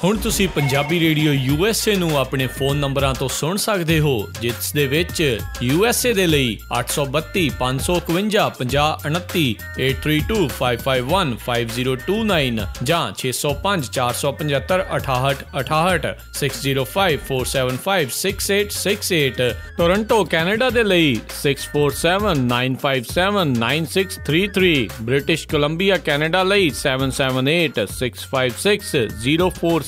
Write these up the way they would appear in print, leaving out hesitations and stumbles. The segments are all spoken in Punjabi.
ਹੁਣ ਤੁਸੀਂ ਪੰਜਾਬੀ ਰੇਡੀਓ USA ਨੂੰ ਆਪਣੇ ਫੋਨ ਨੰਬਰਾਂ ਤੋਂ ਸੁਣ ਸਕਦੇ ਹੋ, ਜਿਸ ਦੇ ਵਿੱਚ USA ਦੇ ਲਈ 832 551 5029, 8325515029 ਜਾਂ 605 475 6868, 6054756868। ਟੋਰੰਟੋ ਕੈਨੇਡਾ ਦੇ ਲਈ 6479579633, ਬ੍ਰਿਟਿਸ਼ ਕੋਲੰਬੀਆ ਕੈਨੇਡਾ ਲਈ 77865604660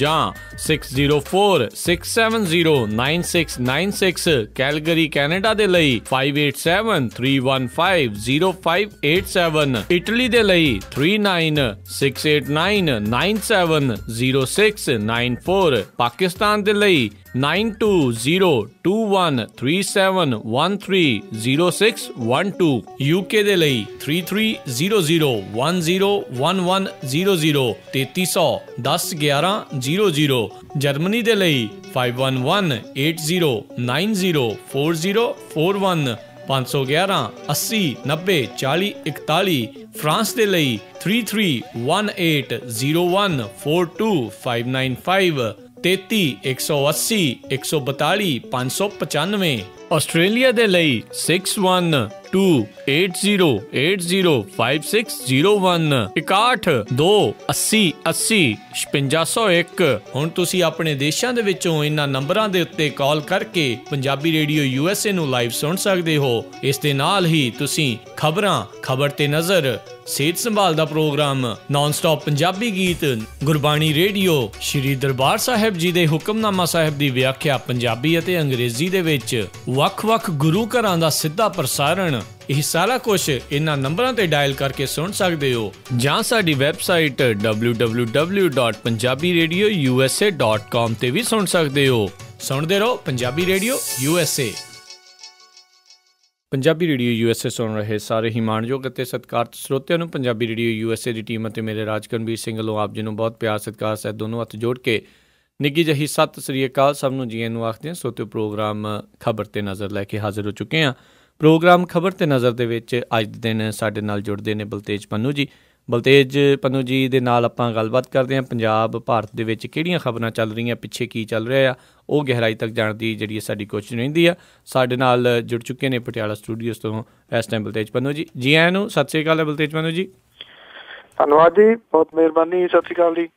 ਜਾਂ 6046709696, ਕੈਲਗਰੀ ਕੈਨੇਡਾ ਦੇ ਲਈ 5873150587, ਇਟਲੀ ਦੇ ਲਈ 396899970694, ਪਾਕਿਸਤਾਨ ਦੇ ਲਈ 9202137130, UK ਦੇ ਲਈ 3300101100, 3300101100, ਜਰਮਨੀ ਦੇ ਲਈ 5118090404, 511 80 90 40 41, ਫਰਾਂਸ ਦੇ ਲਈ 3318014255, 33 180 142 595, ਆਸਟ੍ਰੇਲੀਆ ਦੇ ਲਈ 612080805601, 6128080501। ਹੁਣ ਤੁਸੀਂ ਆਪਣੇ ਦੇਸ਼ਾਂ ਦੇ ਵਿੱਚੋਂ ਇਹਨਾਂ ਨੰਬਰਾਂ ਦੇ ਉੱਤੇ ਕਾਲ ਕਰਕੇ ਪੰਜਾਬੀ ਰੇਡੀਓ USA ਨੂੰ ਲਾਈਵ ਸੁਣ ਸਕਦੇ ਹੋ। ਇਸ ਦੇ ਨਾਲ ਹੀ ਤੁਸੀਂ ਖਬਰਾਂ, ਖਬਰ ਤੇ ਨਜ਼ਰ, ਸਿਹਤ ਸੰਭਾਲ ਦਾ ਪ੍ਰੋਗਰਾਮ, ਨਾਨ ਸਟਾਪ ਪੰਜਾਬੀ ਗੀਤ, ਗੁਰਬਾਣੀ ਰੇਡੀਓ, ਸ਼੍ਰੀ ਦਰਬਾਰ ਸਾਹਿਬ ਜੀ ਦੇ ਹੁਕਮਨਾਮਾ ਸਾਹਿਬ ਦੀ ਵਿਆਖਿਆ ਪੰਜਾਬੀ ਅਤੇ ਅੰਗਰੇਜ਼ੀ ਦੇ ਵਿੱਚ, ਵੱਖ-ਵੱਖ ਗੁਰੂ ਘਰਾਂ ਦਾ ਸਿੱਧਾ ਪ੍ਰਸਾਰਣ, ਇਹ ਸਾਰਾ ਕੁਝ ਇਹਨਾਂ ਨੰਬਰਾਂ ਤੇ ਡਾਇਲ ਕਰਕੇ ਸੁਣ ਸਕਦੇ ਹੋ, ਜਾਂ ਸਾਡੀ ਵੈਬਸਾਈਟ www.punjabiradiousa.com ਤੇ ਵੀ ਸੁਣ ਸਕਦੇ ਹੋ। ਸੁਣਦੇ ਰਹੋ Punjabi radio USA। Punjabi radio USA ਸੁਣ ਰਹੇ ਸਾਰੇ ਹੀ ਮਾਣਯੋਗ ਅਤੇ ਸਤਿਕਾਰਤ ਸਰੋਤਿਆਂ ਨੂੰ ਪੰਜਾਬੀ ਰੇਡੀਓ USA ਦੀ ਟੀਮ ਅਤੇ ਮੇਰੇ ਰਾਜਕਰਨਵੀਰ ਸਿੰਘ ਵੱਲੋਂ ਆਪ ਜੀ ਨੂੰ ਬਹੁਤ ਪਿਆਰ ਸਤਿਕਾਰ ਸਹਿਤ ਦੋਨੋਂ ਹੱਥ ਜੋੜ ਕੇ ਨਿੱਘੀ ਜਿਹੀ ਸਤਿ ਸ੍ਰੀ ਅਕਾਲ ਸਭ ਨੂੰ ਜੀ ਆਇਆਂ ਨੂੰ ਆਖਦੇ ਹਾਂ। ਸੋਤੇ ਪ੍ਰੋਗਰਾਮ ਖਬਰ ਤੇ ਨਜ਼ਰ ਲੈ ਕੇ ਹਾਜ਼ਰ ਹੋ ਚੁੱਕੇ ਹਾਂ। ਪ੍ਰੋਗਰਾਮ ਖਬਰ ਤੇ ਨਜ਼ਰ ਦੇ ਵਿੱਚ ਅੱਜ ਦੇ ਦਿਨ ਸਾਡੇ ਨਾਲ ਜੁੜਦੇ ਨੇ ਬਲਤੇਜ ਪੰਨੂ ਜੀ। ਬਲਤੇਜ ਪੰਨੂ ਜੀ ਦੇ ਨਾਲ ਆਪਾਂ ਗੱਲਬਾਤ ਕਰਦੇ ਹਾਂ। ਪੰਜਾਬ ਭਾਰਤ ਦੇ ਵਿੱਚ ਕਿਹੜੀਆਂ ਖਬਰਾਂ ਚੱਲ ਰਹੀਆਂ, ਪਿੱਛੇ ਕੀ ਚੱਲ ਰਿਹਾ ਆ, ਉਹ ਗਹਿਰਾਈ ਤੱਕ ਜਾਣ ਦੀ ਜਿਹੜੀ ਸਾਡੀ ਕੋਸ਼ਿਸ਼ ਰਹਿੰਦੀ ਆ। ਸਾਡੇ ਨਾਲ ਜੁੜ ਚੁੱਕੇ ਨੇ ਪਟਿਆਲਾ ਸਟੂਡੀਓਜ਼ ਤੋਂ ਇਸ ਟਾਈਮ ਬਲਤੇਜ ਪੰਨੂ ਜੀ। ਜੀ ਆਇਆਂ ਨੂੰ, ਸਤਿ ਸ਼੍ਰੀ ਅਕਾਲ ਹੈ ਬਲਤੇਜ ਪੰਨੂ ਜੀ। ਧੰਨਵਾਦ ਜੀ, ਬਹੁਤ ਮਿਹਰਬਾਨੀ, ਸਤਿ ਸ਼੍ਰੀ ਅਕਾਲ ਜੀ।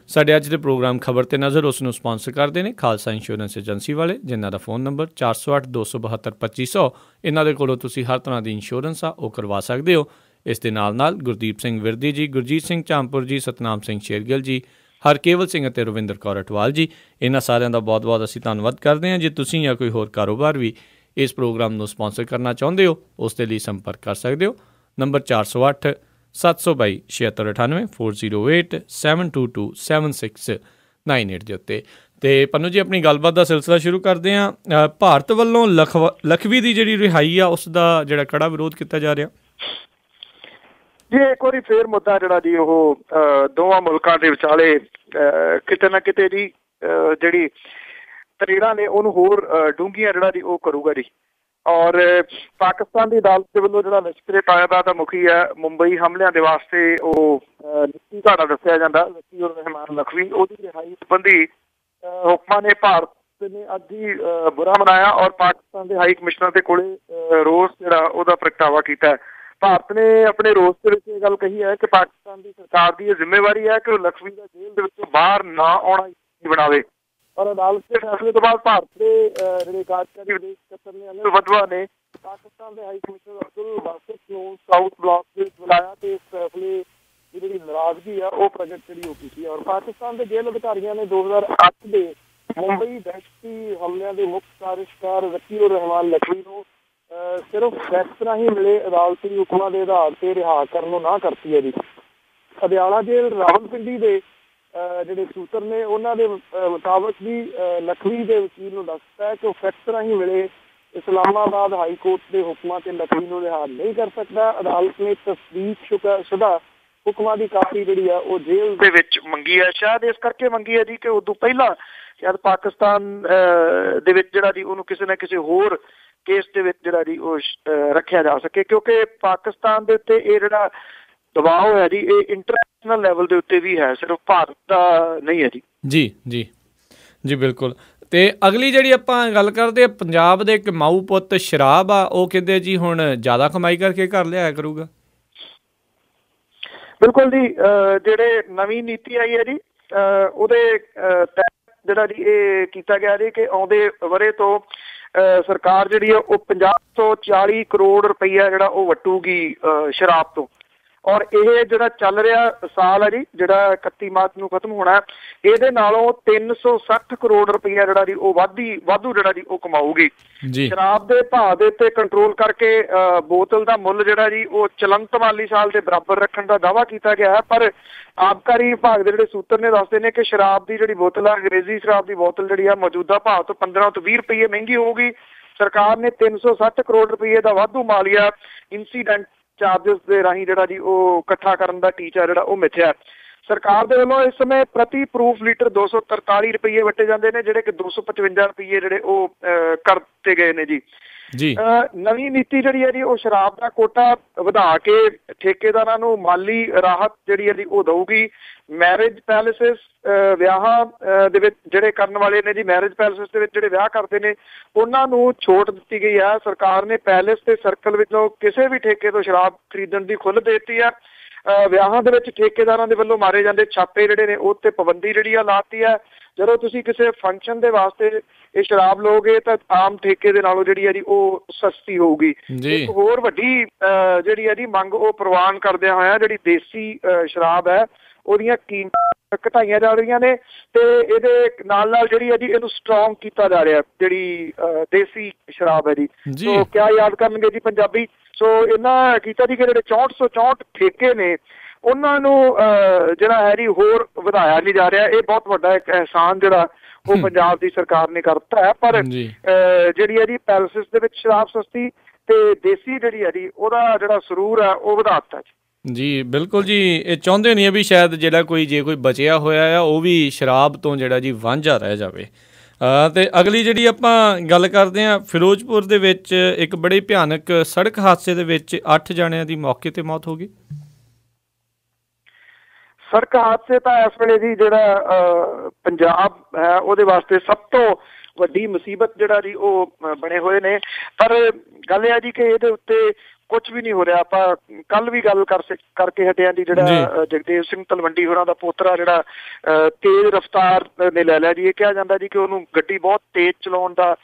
ਸਾਡੇ ਅੱਜ ਦੇ ਪ੍ਰੋਗਰਾਮ ਖਬਰ ਤੇ ਨਜ਼ਰ ਉਸ ਨੂੰ ਸਪਾਂਸਰ ਕਰਦੇ ਨੇ ਖਾਲਸਾ ਇੰਸ਼ੋਰੈਂਸ ਏਜੰਸੀ ਵਾਲੇ, ਜਿਨ੍ਹਾਂ ਦਾ ਫੋਨ ਨੰਬਰ 4082722500। ਇਹਨਾਂ ਦੇ ਕੋਲੋਂ ਤੁਸੀਂ ਹਰ ਤਰ੍ਹਾਂ ਦੀ ਇੰਸ਼ੋਰੈਂਸ ਆ ਉਹ ਕਰਵਾ ਸਕਦੇ ਹੋ। ਇਸ ਦੇ ਨਾਲ ਨਾਲ ਗੁਰਦੀਪ ਸਿੰਘ ਵਿਰਦੀ ਜੀ, ਗੁਰਜੀਤ ਸਿੰਘ ਚਾਂਪੁਰ ਜੀ, ਸਤਨਾਮ ਸਿੰਘ ਸ਼ੇਰਗਿੱਲ ਜੀ, ਹਰਕੇਵਲ ਸਿੰਘ ਅਤੇ ਰਵਿੰਦਰ ਕੌਰ ਅਟਵਾਲ ਜੀ, ਇਹਨਾਂ ਸਾਰਿਆਂ ਦਾ ਬਹੁਤ ਬਹੁਤ ਅਸੀਂ ਧੰਨਵਾਦ ਕਰਦੇ ਹਾਂ। ਜੇ ਤੁਸੀਂ ਜਾਂ ਕੋਈ ਹੋਰ ਕਾਰੋਬਾਰ ਵੀ ਇਸ ਪ੍ਰੋਗਰਾਮ ਨੂੰ ਸਪਾਂਸਰ ਕਰਨਾ ਚਾਹੁੰਦੇ ਹੋ, ਉਸ ਦੇ ਲਈ ਸੰਪਰਕ ਕਰ ਸਕਦੇ ਹੋ। ਨੰਬਰ 408 722 7698 408 722 7698 ਦੇ ਉੱਤੇ। ਅਤੇ ਪੰਨੂ ਜੀ, ਆਪਣੀ ਗੱਲਬਾਤ ਦਾ ਸਿਲਸਿਲਾ ਸ਼ੁਰੂ ਕਰਦੇ ਹਾਂ। ਭਾਰਤ ਵੱਲੋਂ ਲਖਵੀ ਦੀ ਜਿਹੜੀ ਰਿਹਾਈ ਆ ਉਸ ਦਾ ਜਿਹੜਾ ਕੜਾ ਵਿਰੋਧ ਕੀਤਾ ਜਾ ਰਿਹਾ ਜੀ। ਇੱਕ ਵਾਰੀ ਫੇਰ ਮੁੱਦਾ ਜਿਹੜਾ ਜੀ ਉਹ ਦੋਵਾਂ ਮੁਲਕਾਂ ਦੇ ਵਿਚਾਲੇ ਕਿਤੇ ਨਾ ਕਿਤੇ ਜੀ ਜਿਹੜੀ ਤਰੇੜਾਂ ਨੇ ਉਹਨੂੰ ਹੋਰ ਡੂੰਘੀਆਂ ਜਿਹੜਾ ਜੀ ਉਹ ਕਰੂਗਾ ਜੀ। ਔਰ ਪਾਕਿਸਤਾਨ ਦੀ ਅਦਾਲਤ ਦੇ ਵੱਲੋਂ ਜਿਹੜਾ ਲਸ਼ਕਰ ਤਾਇਬਾ ਦਾ ਮੁਖੀ ਹੈ, ਮੁੰਬਈ ਹਮਲਿਆਂ ਦੇ ਵਾਸਤੇ ਉਹ ਨਿੱਕੀ ਧਾਰਾ ਦੱਸਿਆ ਜਾਂਦਾ, ਜ਼ਕੀ ਉਰ ਰਹਿਮਾਨ ਲਖਵੀ, ਉਹਦੀ ਰਿਹਾਈ ਸੰਬੰਧੀ ਹੁਕਮਾਂ ਨੇ ਭਾਰਤ ਨੇ ਅੱਜ ਹੀ ਬੁਰਾ ਮਨਾਇਆ ਔਰ ਪਾਕਿਸਤਾਨ ਦੇ ਹਾਈ ਕਮਿਸ਼ਨਰ ਦੇ ਕੋਲੇ ਰੋਸ ਜਿਹੜਾ ਉਹਦਾ ਪ੍ਰਗਟਾਵਾ ਕੀਤਾ। ਭਾਰਤ ਨੇ ਆਪਣੇ ਰੋਸ ਦੇ ਵਿੱਚ ਇਹ ਗੱਲ ਕਹੀ ਹੈ ਕਿ ਪਾਕਿਸਤਾਨ ਦੀ ਸਰਕਾਰ ਦੀ ਇਹ ਜ਼ਿੰਮੇਵਾਰੀ ਹੈ ਕਿ ਉਹ ਲਖਵੀ ਦਾ ਜੇਲ੍ਹ ਦੇ ਵਿੱਚੋਂ ਬਾਹਰ ਨਾ ਆਉਣਾ ਬਣਾਵੇ। ਔਰ ਅਦਾਲਤ ਦੇ ਫੈਸਲੇ ਤੋਂ ਬਾਅਦ ਭਾਰਤ ਦੇ ਜਿਹੜੇ ਕਾਰਜਕਾਰੀ ਵਿਦੇਸ਼ ਸਕੱਤਰ ਨੇ ਅਨਿਲ ਵਧਵਾ ਨੇ ਪਾਕਿਸਤਾਨ ਦੇ ਹਾਈ ਕਮਿਸ਼ਨਰ ਅਬਦੁਲ ਬਾਸਿਤ ਨੂੰ ਸਾਊਥ ਬਲਾਕ ਦੇ ਵਿੱਚ ਬੁਲਾਇਆ ਅਤੇ ਇਸ ਫੈਸਲੇ ਦੀ ਜਿਹੜੀ ਨਾਰਾਜ਼ਗੀ ਆ ਉਹ ਪ੍ਰਗਟ ਜਿਹੜੀ ਉਹ ਕੀਤੀ। ਔਰ ਪਾਕਿਸਤਾਨ ਦੇ ਜੇਲ੍ਹ ਅਧਿਕਾਰੀਆਂ ਨੇ 2008 ਦੇ ਮੁੰਬਈ ਦਹਿਸ਼ਤੀ ਹਮਲਿਆਂ ਦੇ ਮੁੱਖ ਸਾਜ਼ਿਸ਼ਕਾਰ ਜ਼ਕੀ ਉਰ ਰਹਿਮਾਨ ਲਖਵੀ ਨੂੰ ਸਿਰਫ ਫੈਕਸ ਰਾਹੀਂ ਮਿਲੇ ਅਦਾਲਤੀ ਹੁਕਮਾਂ ਦੇ ਆਧਾਰ ਤੇ ਰਿਹਾ ਕਰਨ ਨੂੰ ਨਾ ਕਰਤੀ ਹੈ ਜੀ। ਅਦਿਆਲਾ ਜੇਲ੍ਹ ਰਾਵਲਪਿੰਡੀ ਦੇ ਜਿਹੜੇ ਸੂਤਰ ਨੇ ਉਹਨਾਂ ਦੇ ਮੁਤਾਬਕ ਵੀ ਲਖਵੀ ਦੇ ਵਕੀਲ ਨੂੰ ਦੱਸਦਾ ਹੈ ਕਿ ਉਹ ਫੈਕਸ ਰਾਹੀਂ ਮਿਲੇ ਇਸਲਾਮਾਬਾਦ ਹਾਈ ਕੋਰਟ ਦੇ ਹੁਕਮਾਂ ਤੇ ਲਖਵੀ ਨੂੰ ਰਿਹਾ ਨਹੀਂ ਕਰ ਸਕਦਾ। ਅਦਾਲਤ ਨੇ ਤਸਦੀਕ ਸ਼ੁਦਾ ਹੁਕਮਾਂ ਦੀ ਕਾਪੀ ਜਿਹੜੀ ਆ ਉਹ ਜੇਲ੍ਹ ਦੇ ਵਿੱਚ ਮੰਗੀ ਹੈ। ਸ਼ਾਇਦ ਇਸ ਕਰਕੇ ਮੰਗੀ ਹੈ ਜੀ ਕਿ ਉਦੋਂ ਪਹਿਲਾਂ ਸ਼ਾਇਦ ਪਾਕਿਸਤਾਨ ਦੇ ਵਿੱਚ ਜਿਹੜਾ ਜੀ ਉਹਨੂੰ ਕਿਸੇ ਨਾ ਕਿਸੇ ਹੋਰ ਕੇਸ ਦੇ ਵਿੱਚ ਜਿਹੜਾ ਜੀ ਉਹ ਰੱਖਿਆ ਜਾ ਸਕੇ, ਕਿਉਂਕਿ ਪਾਕਿਸਤਾਨ ਦੇ ਉੱਤੇ ਇਹ ਜਿਹੜਾ ਦਬਾਅ ਹੋਇਆ ਜੀ ਇਹ ਇੰਟਰਨੈਸ਼ਨਲ ਲੈਵਲ ਦੇ ਉੱਤੇ ਵੀ ਹੈ, ਸਿਰਫ ਭਾਰਤ ਦਾ ਨਹੀਂ ਹੈ ਜੀ। ਜੀ ਜੀ ਜੀ ਬਿਲਕੁਲ। ਅਤੇ ਅਗਲੀ ਜਿਹੜੀ ਆਪਾਂ ਗੱਲ ਕਰਦੇ ਹਾਂ, ਪੰਜਾਬ ਦੇ ਕਮਾਊ ਪੁੱਤ ਸ਼ਰਾਬ ਆ, ਉਹ ਕਹਿੰਦੇ ਜੀ ਹੁਣ ਜ਼ਿਆਦਾ ਕਮਾਈ ਕਰਕੇ ਘਰ ਲਿਆਇਆ ਕਰੂਗਾ। ਬਿਲਕੁਲ ਜੀ, ਜਿਹੜੇ ਨਵੀਂ ਨੀਤੀ ਆਈ ਹੈ ਜੀ ਉਹਦੇ ਤਹਿਤ ਜਿਹੜਾ ਜੀ ਇਹ ਕੀਤਾ ਗਿਆ ਜੀ ਕਿ ਆਉਂਦੇ ਵਰ੍ਹੇ ਤੋਂ ਸਰਕਾਰ ਜਿਹੜੀ ਆ ਉਹ 50 ਤੋਂ 40 ਕਰੋੜ ਰੁਪਈਆ ਜਿਹੜਾ ਉਹ ਵੱਟੂਗੀ ਸ਼ਰਾਬ ਤੋਂ। ਔਰ ਇਹ ਜਿਹੜਾ ਚੱਲ ਰਿਹਾ ਸਾਲ ਹੈ ਜੀ, ਜਿਹੜਾ 31 ਮਾਰਚ ਨੂੰ ਖਤਮ ਹੋਣਾ, ਇਹਦੇ ਨਾਲੋਂ 360 ਕਰੋੜ ਰੁਪਈਆ ਜਿਹੜਾ ਜੀ ਉਹ ਵਾਧੂ ਜਿਹੜਾ ਜੀ ਉਹ ਕਮਾਊਗੀ। ਸ਼ਰਾਬ ਦੇ ਭਾਅ ਦੇ ਉੱਤੇ ਕੰਟਰੋਲ ਕਰਕੇ ਬੋਤਲ ਦਾ ਮੁੱਲ ਜਿਹੜਾ ਜੀ ਉਹ ਚਲੰਤ ਮਾਲੀ ਸਾਲ ਦੇ ਬਰਾਬਰ ਰੱਖਣ ਦਾ ਦਾਅਵਾ ਕੀਤਾ ਗਿਆ ਹੈ। ਪਰ ਆਬਕਾਰੀ ਵਿਭਾਗ ਦੇ ਜਿਹੜੇ ਸੂਤਰ ਨੇ ਦੱਸਦੇ ਨੇ ਕਿ ਸ਼ਰਾਬ ਦੀ ਜਿਹੜੀ ਬੋਤਲ ਆ, ਅੰਗਰੇਜ਼ੀ ਸ਼ਰਾਬ ਦੀ ਬੋਤਲ ਜਿਹੜੀ ਆ ਮੌਜੂਦਾ ਭਾਅ ਤੋਂ 15 ਤੋਂ 20 ਰੁਪਈਏ ਮਹਿੰਗੀ ਹੋਊਗੀ। ਸਰਕਾਰ ਨੇ 360 ਕਰੋੜ ਰੁਪਈਏ ਦਾ ਵਾਧੂ ਮਾਲੀਆ ਇੰਸੀਡੈਂਟ ਚਾਰਜਸ ਦੇ ਰਾਹੀਂ ਜਿਹੜਾ ਜੀ ਉਹ ਇਕੱਠਾ ਕਰਨ ਦਾ ਟੀਚਾ ਜਿਹੜਾ ਉਹ ਮਿਥਿਆ। ਸਰਕਾਰ ਦੇ ਵੱਲੋਂ ਇਸ ਸਮੇਂ ਪ੍ਰਤੀ ਪ੍ਰੂਫ ਲੀਟਰ 243 ਰੁਪਈਏ ਵੱਟੇ ਜਾਂਦੇ ਨੇ, ਜਿਹੜੇ ਕਿ 255 ਰੁਪਈਏ ਜਿਹੜੇ ਉਹ ਕਰ ਦਿੱਤੇ ਗਏ ਨੇ ਜੀ। ਨਵੀਂ ਨੀਤੀ ਜਿਹੜੀ ਹੈ ਜੀ ਉਹ ਸ਼ਰਾਬ ਦਾ ਕੋਟਾ ਵਧਾ ਕੇ ਠੇਕੇਦਾਰਾਂ ਨੂੰ ਮਾਲੀ ਰਾਹਤ ਜਿਹੜੀ ਹੈ ਜੀ ਉਹ ਦਊਗੀ। ਮੈਰਿਜ ਪੈਲੇਸਿਸ, ਵਿਆਹਾਂ ਦੇ ਵਿੱਚ ਜਿਹੜੇ ਕਰਨ ਵਾਲੇ ਨੇ ਜੀ, ਮੈਰਿਜ ਪੈਲੇਸਿਸ ਦੇ ਵਿੱਚ ਜਿਹੜੇ ਵਿਆਹ ਕਰਦੇ ਨੇ, ਉਹਨਾਂ ਨੂੰ ਛੋਟ ਦਿੱਤੀ ਗਈ ਹੈ। ਸਰਕਾਰ ਨੇ ਪੈਲੇਸ ਤੇ ਸਰਕਲ ਵਿੱਚੋਂ ਕਿਸੇ ਵੀ ਠੇਕੇ ਤੋਂ ਸ਼ਰਾਬ ਖਰੀਦਣ ਦੀ ਖੁੱਲ੍ਹ ਦੇ ਦਿੱਤੀ ਹੈ। ਵਿਆਹਾਂ ਦੇ ਵਿੱਚ ਠੇਕੇਦਾਰਾਂ ਦੇ ਵੱਲੋਂ ਮਾਰੇ ਜਾਂਦੇ ਛਾਪੇ ਜਿਹੜੇ ਨੇ ਉਹ 'ਤੇ ਪਾਬੰਦੀ ਜਿਹੜੀ ਆ ਲਾਤੀ ਹੈ। ਜਦੋਂ ਤੁਸੀਂ ਕਿਸੇ ਫੰਕਸ਼ਨ ਦੇ ਵਾਸਤੇ ਇਹ ਸ਼ਰਾਬ ਲਓਗੇ ਤਾਂ ਆਮ ਠੇਕੇ ਦੇ ਨਾਲੋਂ ਜਿਹੜੀ ਹੈ ਜੀ ਉਹ ਸਸਤੀ ਹੋਊਗੀ। ਇੱਕ ਹੋਰ ਵੱਡੀ ਜਿਹੜੀ ਹੈ ਜੀ ਮੰਗ ਉਹ ਪ੍ਰਵਾਨ ਕਰਦਿਆਂ ਹੋਇਆ ਜਿਹੜੀ ਦੇਸੀ ਸ਼ਰਾਬ ਹੈ ਉਹਦੀਆਂ ਕੀਮਤਾਂ ਘਟਾਈਆਂ ਜਾ ਰਹੀਆਂ ਨੇ, ਤੇ ਇਹਦੇ ਨਾਲ ਜਿਹੜੀ ਹੈ ਜੀ ਇਹਨੂੰ ਸਟਰੋਂਗ ਕੀਤਾ ਜਾ ਰਿਹਾ, ਜਿਹੜੀ ਦੇਸੀ ਸ਼ਰਾਬ ਹੈ ਜੀ। ਸੋ ਕਿਆ ਯਾਦ ਕਰਨਗੇ ਜੀ ਪੰਜਾਬੀ। ਸੋ ਇਹਨਾਂ ਕੀਤਾ ਜੀ ਕਿ ਜਿਹੜੇ 6464 ਠੇਕੇ ਨੇ ਉਹਨਾਂ ਨੂੰ ਜਿਹੜਾ ਹੈ ਜੀ ਹੋਰ ਵਧਾਇਆ ਨਹੀਂ ਜਾ ਰਿਹਾ। ਇਹ ਬਹੁਤ ਵੱਡਾ ਇੱਕ ਅਹਿਸਾਨ ਜਿਹੜਾ ਉਹ ਪੰਜਾਬ ਦੀ ਸਰਕਾਰ ਨੇ ਕਰ ਦਿੱਤਾ ਹੈ। ਪਰ ਜਿਹੜੀ ਹੈ ਜੀ ਪੈਲਸਿਸ ਦੇ ਵਿੱਚ ਸ਼ਰਾਬ ਸਸਤੀ ਤੇ ਦੇਸੀ ਜਿਹੜੀ ਹੈ ਜੀ ਉਹਦਾ ਜਿਹੜਾ ਸਰੂਰ ਹੈ ਉਹ ਵਧਾ ਦਿੱਤਾ ਜੀ। ਬਿਲਕੁਲ ਜੀ, ਇਹ ਚਾਹੁੰਦੇ ਨਹੀਂ ਹੈ ਵੀ ਸ਼ਾਇਦ ਜਿਹੜਾ ਜੇ ਕੋਈ ਬਚਿਆ ਹੋਇਆ ਆ ਉਹ ਵੀ ਸ਼ਰਾਬ ਤੋਂ ਜਿਹੜਾ ਜੀ ਵਾਂਝਾ ਰਹਿ ਜਾਵੇ। ਅਤੇ ਅਗਲੀ ਜਿਹੜੀ ਆਪਾਂ ਗੱਲ ਕਰਦੇ ਹਾਂ, ਫਿਰੋਜ਼ਪੁਰ ਦੇ ਵਿੱਚ ਇੱਕ ਬੜੇ ਭਿਆਨਕ ਸੜਕ ਹਾਦਸੇ ਦੇ ਵਿੱਚ 8 ਜਣਿਆਂ ਦੀ ਮੌਕੇ 'ਤੇ ਮੌਤ ਹੋ ਗਈ। ਸੜਕ ਹਾਦਸੇ ਤਾਂ ਇਸ ਵੇਲੇ ਜੀ ਜਿਹੜਾ ਪੰਜਾਬ ਹੈ ਉਹਦੇ ਵਾਸਤੇ ਸਭ ਤੋਂ ਵੱਡੀ ਮੁਸੀਬਤ ਜਿਹੜਾ ਜੀ ਉਹ ਬਣੇ ਹੋਏ ਨੇ। ਪਰ ਗੱਲ ਇਹ ਹੈ ਜੀ ਕਿ ਇਹਦੇ ਉੱਤੇ ਕੁਛ ਵੀ ਨਹੀਂ ਹੋ ਰਿਹਾ। ਆਪਾਂ ਕੱਲ ਵੀ ਗੱਲ ਕਰਕੇ ਹਟਿਆ ਜੀ, ਜਿਹੜਾ ਜਗਦੇਵ ਸਿੰਘ ਤਲਵੰਡੀ ਹੋਰਾਂ ਦਾ ਪੋਤਰਾ ਜਿਹੜਾ ਤੇਜ਼ ਰਫ਼ਤਾਰ ਨੇ ਲੈ ਲਿਆ ਜੀ। ਇਹ ਕਿਹਾ ਜਾਂਦਾ ਜੀ ਕਿ ਉਹਨੂੰ ਗੱਡੀ ਬਹੁਤ ਤੇਜ਼ ਚਲਾਉਣ ਦਾ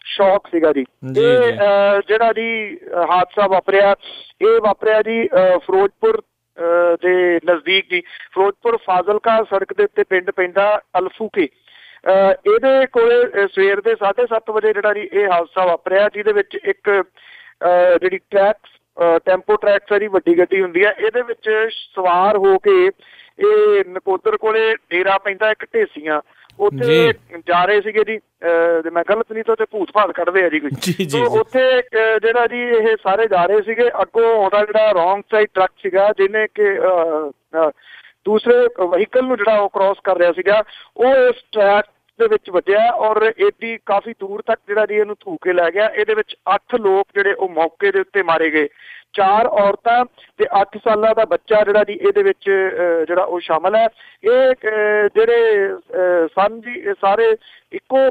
ਸ਼ੌਕ ਸੀਗਾ ਜੀ। ਇਹ ਜਿਹੜਾ ਜੀ ਹਾਦਸਾ ਵਾਪਰਿਆ, ਇਹ ਵਾਪਰਿਆ ਜੀ ਫਿਰੋਜ਼ਪੁਰ ਦੇ ਨਜ਼ਦੀਕ ਜੀ, ਫਿਰੋਜ਼ਪੁਰ ਫਾਜ਼ਿਲਕਾ ਸੜਕ ਦੇ ਉੱਤੇ ਪਿੰਡ ਪੈਂਦਾ ਅਲਫੂਕੇ। ਇਹਦੇ ਕੋਲੇ ਸਵੇਰ ਦੇ 7:30 ਵਜੇ ਜਿਹੜਾ ਜੀ ਇਹ ਹਾਦਸਾ ਵਾਪਰਿਆ, ਜਿਹਦੇ ਵਿੱਚ ਇੱਕ ਜਿਹੜੀ ਟੈਂਪੋ ਟਰੈਕਸ ਹੈ ਜੀ, ਵੱਡੀ ਗੱਡੀ ਹੁੰਦੀ ਹੈ, ਇਹਦੇ ਵਿੱਚ ਸਵਾਰ ਹੋ ਕੇ ਇਹ ਨਕੋਦਰ ਕੋਲੇ ਡੇਰਾ ਪੈਂਦਾ ਇੱਕ ਢੇਸੀਆਂ, ਉੱਥੇ ਜਾ ਰਹੇ ਸੀਗੇ ਜੀ। ਮੈਂ ਗਲਤ ਨਹੀਂ ਤਾਂ ਉੱਥੇ ਭੂਤ ਭਾਤ ਕੱਢਦੇ ਆ ਜੀ ਕੋਈ। ਉੱਥੇ ਜਿਹੜਾ ਜੀ ਇਹ ਸਾਰੇ ਜਾ ਰਹੇ ਸੀਗੇ, ਅੱਗੋਂ ਆਉਂਦਾ ਜਿਹੜਾ ਰੋਂਗ ਸਾਈਡ ਟਰੱਕ ਸੀਗਾ ਜਿਹਨੇ ਕਿ ਦੂਸਰੇ ਵਹੀਕਲ ਨੂੰ ਜਿਹੜਾ ਉਹ ਕ੍ਰੋਸ ਕਰ ਰਿਹਾ ਸੀਗਾ, ਉਹ ਇਸ ਟਰੈਕ ਦੇ ਵਿੱਚ ਵੱਜਿਆ ਔਰ ਇਹਦੀ ਕਾਫੀ ਦੂਰ ਤੱਕ ਜਿਹੜਾ ਜੀ ਇਹਨੂੰ ਧੂ ਕੇ ਲੈ ਗਿਆ। ਇਹਦੇ ਵਿੱਚ 8 ਲੋਕ ਜਿਹੜੇ ਉਹ ਮੌਕੇ ਦੇ ਉੱਤੇ ਮਾਰੇ ਗਏ, 4 ਔਰਤਾਂ ਤੇ 8 ਸਾਲਾਂ ਦਾ ਬੱਚਾ ਜਿਹੜਾ ਜੀ ਇਹਦੇ ਵਿੱਚ ਜਿਹੜਾ ਉਹ ਸ਼ਾਮਲ ਹੈ। ਇਹ ਜਿਹੜੇ ਸਨ ਜੀ ਇਹ ਸਾਰੇ ਇੱਕੋ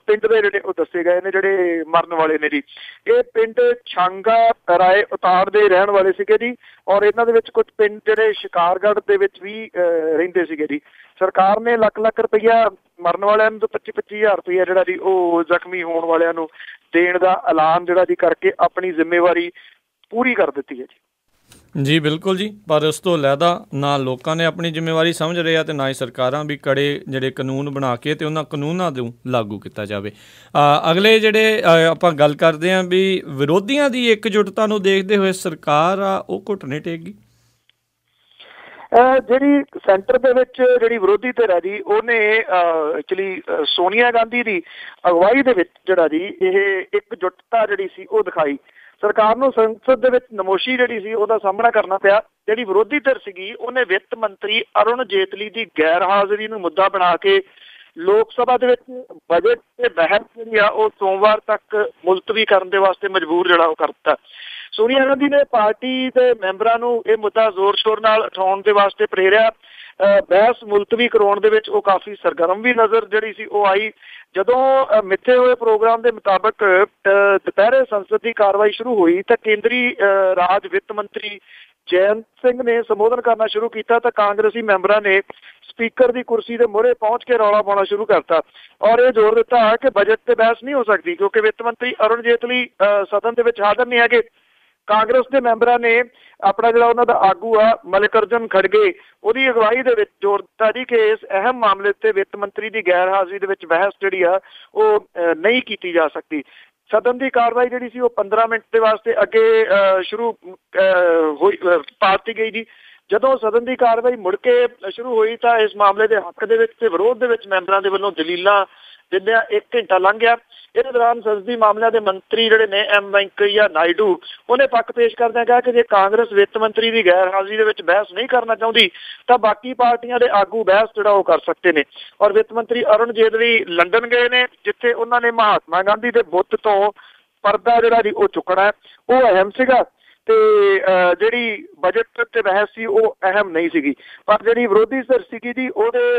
ਪਿੰਡ ਦੇ ਜਿਹੜੇ ਉਹ ਦੱਸੇ ਗਏ ਨੇ ਜਿਹੜੇ ਮਰਨ ਵਾਲੇ ਨੇ ਜੀ। ਇਹ ਪਿੰਡ ਛਾਂਗਾ ਰਾਏ ਉਤਾਰ ਦੇ ਰਹਿਣ ਵਾਲੇ ਸੀਗੇ ਜੀ, ਔਰ ਇਹਨਾਂ ਦੇ ਵਿੱਚ ਕੁਝ ਪਿੰਡ ਜਿਹੜੇ ਸ਼ਿਕਾਰਗੜ੍ਹ ਦੇ ਵਿੱਚ ਵੀ ਰਹਿੰਦੇ ਸੀਗੇ ਜੀ। ਸਰਕਾਰ ਨੇ ਲੱਖ ਰੁਪਈਆ ਮਰਨ ਵਾਲਿਆਂ ਨੂੰ 25,000 ਰੁਪਈਆ ਜਿਹੜਾ ਜੀ ਉਹ ਜ਼ਖਮੀ ਹੋਣ ਵਾਲਿਆਂ ਨੂੰ ਦੇਣ ਦਾ ਐਲਾਨ ਜਿਹੜਾ ਜੀ ਕਰਕੇ ਆਪਣੀ ਜ਼ਿੰਮੇਵਾਰੀ ਪੂਰੀ ਕਰ ਦਿੱਤੀ ਹੈ ਜੀ। ਬਿਲਕੁਲ ਜੀ, ਪਰ ਉਸ ਤੋਂ ਇਲਾਵਾ ਨਾ ਲੋਕਾਂ ਨੇ ਆਪਣੀ ਜ਼ਿੰਮੇਵਾਰੀ ਸਮਝ ਰਹੇ ਆ ਤੇ ਨਾ ਹੀ ਸਰਕਾਰਾਂ ਵੀ ਕੜੇ ਜਿਹੜੇ ਕਾਨੂੰਨ ਬਣਾ ਕੇ ਤੇ ਉਹਨਾਂ ਕਾਨੂੰਨਾਂ ਨੂੰ ਲਾਗੂ ਕੀਤਾ ਜਾਵੇ। ਅਗਲੇ ਜਿਹੜੇ ਆਪਾਂ ਗੱਲ ਕਰਦੇ ਹਾਂ ਵੀ ਵਿਰੋਧੀਆਂ ਦੀ ਇਕਜੁੱਟਤਾ ਨੂੰ ਦੇਖਦੇ ਹੋਏ ਸਰਕਾਰ ਆ ਉਹ ਘੁੱਟਣੇ ਟੇਕੇਗੀ। ਜਿਹੜੀ ਸੈਂਟਰ ਦੇ ਵਿੱਚ ਜਿਹੜੀ ਵਿਰੋਧੀ ਧਿਰ ਹੈ ਜੀ ਉਹਨੇ ਐਕਚੁਅਲੀ ਸੋਨੀਆ ਗਾਂਧੀ ਦੀ ਅਗਵਾਈ ਦੇ ਵਿੱਚ ਜਿਹੜਾ ਜੀ ਇਹ ਇਕਜੁੱਟਤਾ ਜਿਹੜੀ ਸੀ ਉਹ ਦਿਖਾਈ। ਸਰਕਾਰ ਨੂੰ ਸੰਸਦ ਦੇ ਵਿੱਚ ਨਮੋਸ਼ੀ ਜਿਹੜੀ ਸੀ ਉਹਦਾ ਸਾਹਮਣਾ ਕਰਨਾ ਪਿਆ। ਜਿਹੜੀ ਵਿਰੋਧੀ ਧਿਰ ਸੀਗੀ ਉਹਨੇ ਵਿੱਤ ਮੰਤਰੀ ਅਰੁਣ ਜੇਤਲੀ ਦੀ ਗੈਰ ਹਾਜ਼ਰੀ ਨੂੰ ਮੁੱਦਾ ਬਣਾ ਕੇ ਲੋਕ ਸਭਾ ਦੇ ਵਿੱਚ ਬਜਟ ਤੇ ਬਹਿਸ ਜਿਹੜੀ ਆ ਉਹ ਸੋਮਵਾਰ ਤੱਕ ਮੁਲਤਵੀ ਕਰਨ ਦੇ ਵਾਸਤੇ ਮਜਬੂਰ ਜਿਹੜਾ ਉਹ ਕਰ ਦਿੱਤਾ। ਸੋਨੀਆ ਗਾਂਧੀ ਨੇ ਪਾਰਟੀ ਦੇ ਮੈਂਬਰਾਂ ਨੂੰ ਇਹ ਮੁੱਦਾ ਜ਼ੋਰ ਸ਼ੋਰ ਨਾਲ ਉਠਾਉਣ ਦੇ ਵਾਸਤੇ ਪ੍ਰੇਰਿਆ। ਬਹਿਸ ਮੁਲਤਵੀ ਕਰਵਾਉਣ ਦੇ ਵਿੱਚ ਉਹ ਕਾਫੀ ਸਰਗਰਮ ਵੀ ਨਜ਼ਰ ਜਿਹੜੀ ਸੀ ਉਹ ਆਈ। ਜਦੋਂ ਮਿੱਥੇ ਹੋਏ ਪ੍ਰੋਗਰਾਮ ਦੇ ਮੁਤਾਬਕ ਦੁਪਹਿਰੇ ਸੰਸਦ ਦੀ ਕਾਰਵਾਈ ਸ਼ੁਰੂ ਹੋਈ ਤਾਂ ਕੇਂਦਰੀ ਰਾਜ ਵਿੱਤ ਮੰਤਰੀ ਜੈਨ ਸਿੰਘ ਨੇ ਸੰਬੋਧਨ ਕਰਨਾ ਸ਼ੁਰੂ ਕੀਤਾ ਤਾਂ ਕਾਂਗਰਸੀ ਮੈਂਬਰਾਂ ਨੇ ਸਪੀਕਰ ਦੀ ਕੁਰਸੀ ਦੇ ਮੂਹਰੇ ਪਹੁੰਚ ਕੇ ਰੌਲਾ ਪਾਉਣਾ ਸ਼ੁਰੂ ਕਰਤਾ ਔਰ ਇਹ ਜ਼ੋਰ ਦਿੱਤਾ ਕਿ ਬਜਟ ਤੇ ਬਹਿਸ ਨਹੀਂ ਹੋ ਸਕਦੀ ਕਿਉਂਕਿ ਵਿੱਤ ਮੰਤਰੀ ਅਰੁਣ ਜੇਤਲੀ ਸਦਨ ਦੇ ਵਿੱਚ ਹਾਜ਼ਰ ਨਹੀਂ ਹੈਗੇ। ਕਾਂਗਰਸ ਦੇ ਮੈਂਬਰਾਂ ਨੇ ਆਪਣਾ ਜਿਹੜਾ ਉਹਨਾਂ ਦਾ ਆਗੂ ਆ ਮਲਿਕਾਰਜੁਨ ਖੜਗੇ ਉਹਦੀ ਅਗਵਾਈ ਦੇ ਵਿੱਚ ਜ਼ੋਰ ਦਿੱਤਾ ਜੀ ਕਿ ਇਸ ਅਹਿਮ ਮਾਮਲੇ ਤੇ ਵਿੱਤ ਮੰਤਰੀ ਦੀ ਗੈਰ ਹਾਜ਼ਰੀ ਦੇ ਵਿੱਚ ਬਹਿਸ ਜਿਹੜੀ ਆ ਉਹ ਨਹੀਂ ਕੀਤੀ ਜਾ ਸਕਦੀ। ਸਦਨ ਦੀ ਕਾਰਵਾਈ ਜਿਹੜੀ ਸੀ ਉਹ 15 ਮਿੰਟ ਦੇ ਵਾਸਤੇ ਅੱਗੇ ਸ਼ੁਰੂ ਹੋਈ ਪਾ ਦਿੱਤੀ ਗਈ ਜੀ। ਜਦੋਂ ਸਦਨ ਦੀ ਕਾਰਵਾਈ ਮੁੜ ਕੇ ਸ਼ੁਰੂ ਹੋਈ ਤਾਂ ਇਸ ਮਾਮਲੇ ਦੇ ਹੱਕ ਦੇ ਵਿੱਚ ਤੇ ਵਿਰੋਧ ਦੇ ਵਿੱਚ ਮੈਂਬਰਾਂ ਦੇ ਵੱਲੋਂ ਦਲੀਲਾਂ ਦਿੰਦਿਆਂ 1 ਘੰਟਾ ਲੰਘ ਗਿਆ। ਇਹਦੇ ਦੌਰਾਨ ਸੰਸਦੀ ਮਾਮਲਿਆਂ ਦੇ ਮੰਤਰੀ ਜਿਹੜੇ ਨੇ ਵੈਂਕਈਆ ਨਾਇਡੂ ਉਹਨੇ ਪੱਖ ਪੇਸ਼ ਕਰਦਿਆਂ ਕਿਹਾ ਕਿ ਜੇ ਕਾਂਗਰਸ ਵਿੱਤ ਮੰਤਰੀ ਦੀ ਗੈਰ ਹਾਜ਼ਰੀ ਦੇ ਵਿੱਚ ਬਹਿਸ ਨਹੀਂ ਕਰਨਾ ਚਾਹੁੰਦੀ ਤਾਂ ਬਾਕੀ ਪਾਰਟੀਆਂ ਦੇ ਆਗੂ ਬਹਿਸ ਜਿਹੜਾ ਉਹ ਕਰ ਸਕਦੇ ਨੇ। ਔਰ ਵਿੱਤ ਮੰਤਰੀ ਅਰੁਣ ਜੇਤਲੀ ਲੰਡਨ ਗਏ ਨੇ ਜਿੱਥੇ ਉਹਨਾਂ ਨੇ ਮਹਾਤਮਾ ਗਾਂਧੀ ਦੇ ਬੁੱਤ ਤੋਂ ਪਰਦਾ ਜਿਹੜਾ ਜੀ ਉਹ ਚੁੱਕਣਾ ਉਹ ਅਹਿਮ ਸੀਗਾ ਤੇ ਜਿਹੜੀ ਬਜਟ ਤੇ ਬਹਿਸ ਸੀ ਉਹ ਅਹਿਮ ਨਹੀਂ ਸੀਗੀ। ਪਰ ਜਿਹੜੀ ਵਿਰੋਧੀ ਧਿਰ ਸੀਗੀ ਜੀ ਉਹਦੇ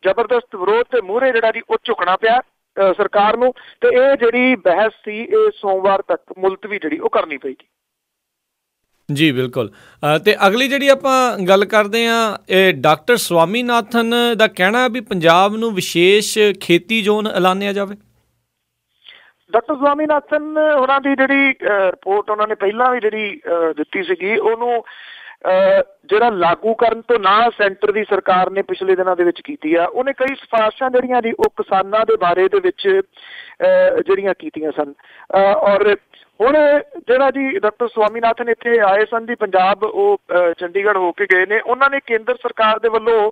ਜ਼ਬਰਦਸਤ ਵਿਰੋਧ ਤੇ ਮੂਹਰੇ ਜਿਹੜਾ ਜੀ ਉਹ ਝੁਕਣਾ ਪਿਆ ਸਰਕਾਰ ਨੂੰ ਤੇ ਇਹ ਜਿਹੜੀ ਬਹਿਸ ਸੀ ਇਹ ਸੋਮਵਾਰ ਤੱਕ ਮੁਲਤਵੀ ਜਿਹੜੀ ਉਹ ਕਰਨੀ ਪਏਗੀ। ਜੀ ਬਿਲਕੁਲ। ਤੇ ਅਗਲੀ ਜਿਹੜੀ ਆਪਾਂ ਗੱਲ ਕਰਦੇ ਹਾਂ ਇਹ ਡਾਕਟਰ ਸਵਾਮੀਨਾਥਨ ਦਾ ਕਹਿਣਾ ਵੀ ਪੰਜਾਬ ਨੂੰ ਵਿਸ਼ੇਸ਼ ਖੇਤੀ ਜ਼ੋਨ ਐਲਾਨਿਆ ਜਾਵੇ। ਡਾਕਟਰ ਸਵਾਮੀਨਾਥਨ ਉਹਨਾਂ ਦੀ ਜਿਹੜੀ ਰਿਪੋਰਟ ਉਹਨਾਂ ਨੇ ਪਹਿਲਾਂ ਵੀ ਜਿਹੜੀ ਦਿੱਤੀ ਸੀਗੀ ਉਹਨੂੰ ਜਿਹੜਾ ਲਾਗੂ ਕਰਨ ਤੋਂ ਨਾ ਸੈਂਟਰ ਦੀ ਸਰਕਾਰ ਨੇ ਪਿਛਲੇ ਦਿਨਾਂ ਦੇ ਵਿੱਚ ਕੀਤੀ ਆ। ਉਹਨੇ ਕਈ ਸਿਫਾਰਸ਼ਾਂ ਜਿਹੜੀਆਂ ਜੀ ਉਹ ਕਿਸਾਨਾਂ ਦੇ ਬਾਰੇ ਦੇ ਵਿੱਚ ਜਿਹੜੀਆਂ ਕੀਤੀਆਂ ਸਨ ਔਰ ਹੁਣ ਜਿਹੜਾ ਜੀ ਡਾਕਟਰ ਸਵਾਮੀਨਾਥਨ ਇੱਥੇ ਆਏ ਸਨ ਜੀ ਪੰਜਾਬ ਉਹ ਚੰਡੀਗੜ੍ਹ ਹੋ ਕੇ ਗਏ ਨੇ। ਉਹਨਾਂ ਨੇ ਕੇਂਦਰ ਸਰਕਾਰ ਦੇ ਵੱਲੋਂ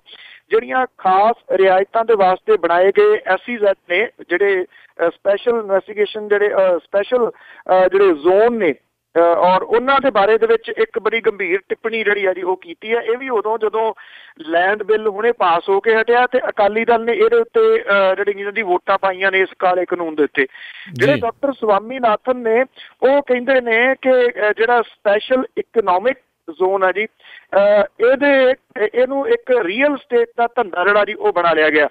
ਜਿਹੜੀਆਂ ਖਾਸ ਰਿਆਇਤਾਂ ਦੇ ਵਾਸਤੇ ਬਣਾਏ ਗਏ SEZ ਨੇ ਜਿਹੜੇ ਸਪੈਸ਼ਲ ਇਨਵੈਸਟੀਗੇਸ਼ਨ ਜਿਹੜੇ ਸਪੈਸ਼ਲ ਜਿਹੜੇ ਜ਼ੋਨ ਨੇ ਔਰ ਉਹਨਾਂ ਦੇ ਬਾਰੇ ਦੇ ਵਿੱਚ ਇੱਕ ਬੜੀ ਗੰਭੀਰ ਟਿੱਪਣੀ ਜਿਹੜੀ ਆ ਜੀ ਉਹ ਕੀਤੀ ਹੈ। ਇਹ ਵੀ ਉਦੋਂ ਜਦੋਂ ਲੈਂਡ ਬਿੱਲ ਹੁਣੇ ਪਾਸ ਹੋ ਕੇ ਹਟਿਆ ਤੇ ਅਕਾਲੀ ਦਲ ਨੇ ਇਹਦੇ ਉੱਤੇ ਜਿਹੜੀ ਇਹਨਾਂ ਦੀ ਵੋਟਾਂ ਪਾਈਆਂ ਨੇ ਇਸ ਕਾਲੇ ਕਾਨੂੰਨ ਦੇ ਉੱਤੇ। ਜਿਹੜੇ ਡਾਕਟਰ ਸਵਾਮੀਨਾਥਨ ਨੇ ਉਹ ਕਹਿੰਦੇ ਨੇ ਕਿ ਜਿਹੜਾ ਸਪੈਸ਼ਲ ਇਕਨੋਮਿਕ ਜ਼ੋਨ ਆ ਜੀ ਇਹਨੂੰ ਇੱਕ ਰੀਅਲ ਸਟੇਟ ਦਾ ਧੰਦਾ ਜਿਹੜਾ ਜੀ ਉਹ ਬਣਾ ਲਿਆ ਗਿਆ।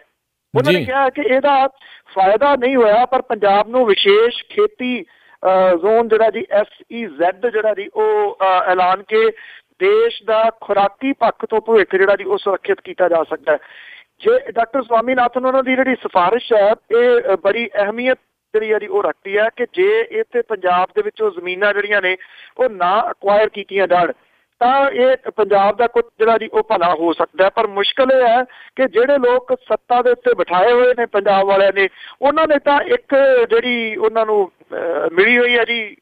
ਉਹਨਾਂ ਨੇ ਕਿਹਾ ਕਿ ਇਹਦਾ ਫਾਇਦਾ ਨਹੀਂ ਹੋਇਆ ਪਰ ਪੰਜਾਬ ਨੂੰ ਵਿਸ਼ੇਸ਼ ਖੇਤੀ ਜ਼ੋਨ ਜਿਹੜਾ ਜੀ SEZ ਜਿਹੜਾ ਜੀ ਉਹ ਐਲਾਨ ਕੇ ਦੇਸ਼ ਦਾ ਖੁਰਾਕੀ ਪੱਖ ਤੋਂ ਭਵਿੱਖ ਜਿਹੜਾ ਜੀ ਉਹ ਸੁਰੱਖਿਅਤ ਕੀਤਾ ਜਾ ਸਕਦਾ ਹੈ। ਜੇ ਡਾਕਟਰ ਸਵਾਮੀਨਾਥਨ ਉਹਨਾਂ ਦੀ ਜਿਹੜੀ ਸਿਫਾਰਿਸ਼ ਹੈ ਇਹ ਬੜੀ ਅਹਿਮੀਅਤ ਜਿਹੜੀ ਆ ਜੀ ਉਹ ਰੱਖਦੀ ਹੈ ਕਿ ਜੇ ਇੱਥੇ ਪੰਜਾਬ ਦੇ ਵਿੱਚੋਂ ਜ਼ਮੀਨਾਂ ਜਿਹੜੀਆਂ ਨੇ ਉਹ ਨਾ ਅਕਵਾਇਰ ਕੀਤੀਆਂ ਜਾਣ ਤਾਂ ਇਹ ਪੰਜਾਬ ਦਾ ਕੁਝ ਜਿਹੜਾ ਜੀ ਉਹ ਭਲਾ ਹੋ ਸਕਦਾ। ਪਰ ਮੁਸ਼ਕਿਲ ਇਹ ਹੈ ਕਿ ਜਿਹੜੇ ਲੋਕ ਸੱਤਾ ਦੇ ਉੱਤੇ ਬਿਠਾਏ ਹੋਏ ਨੇ ਪੰਜਾਬ ਵਾਲਿਆਂ ਨੇ ਉਹਨਾਂ ਨੇ ਤਾਂ ਇੱਕ ਜਿਹੜੀ ਉਹਨਾਂ ਨੂੰ ਮਿਲੀ ਹੋਈ ਹੈ ਜੀ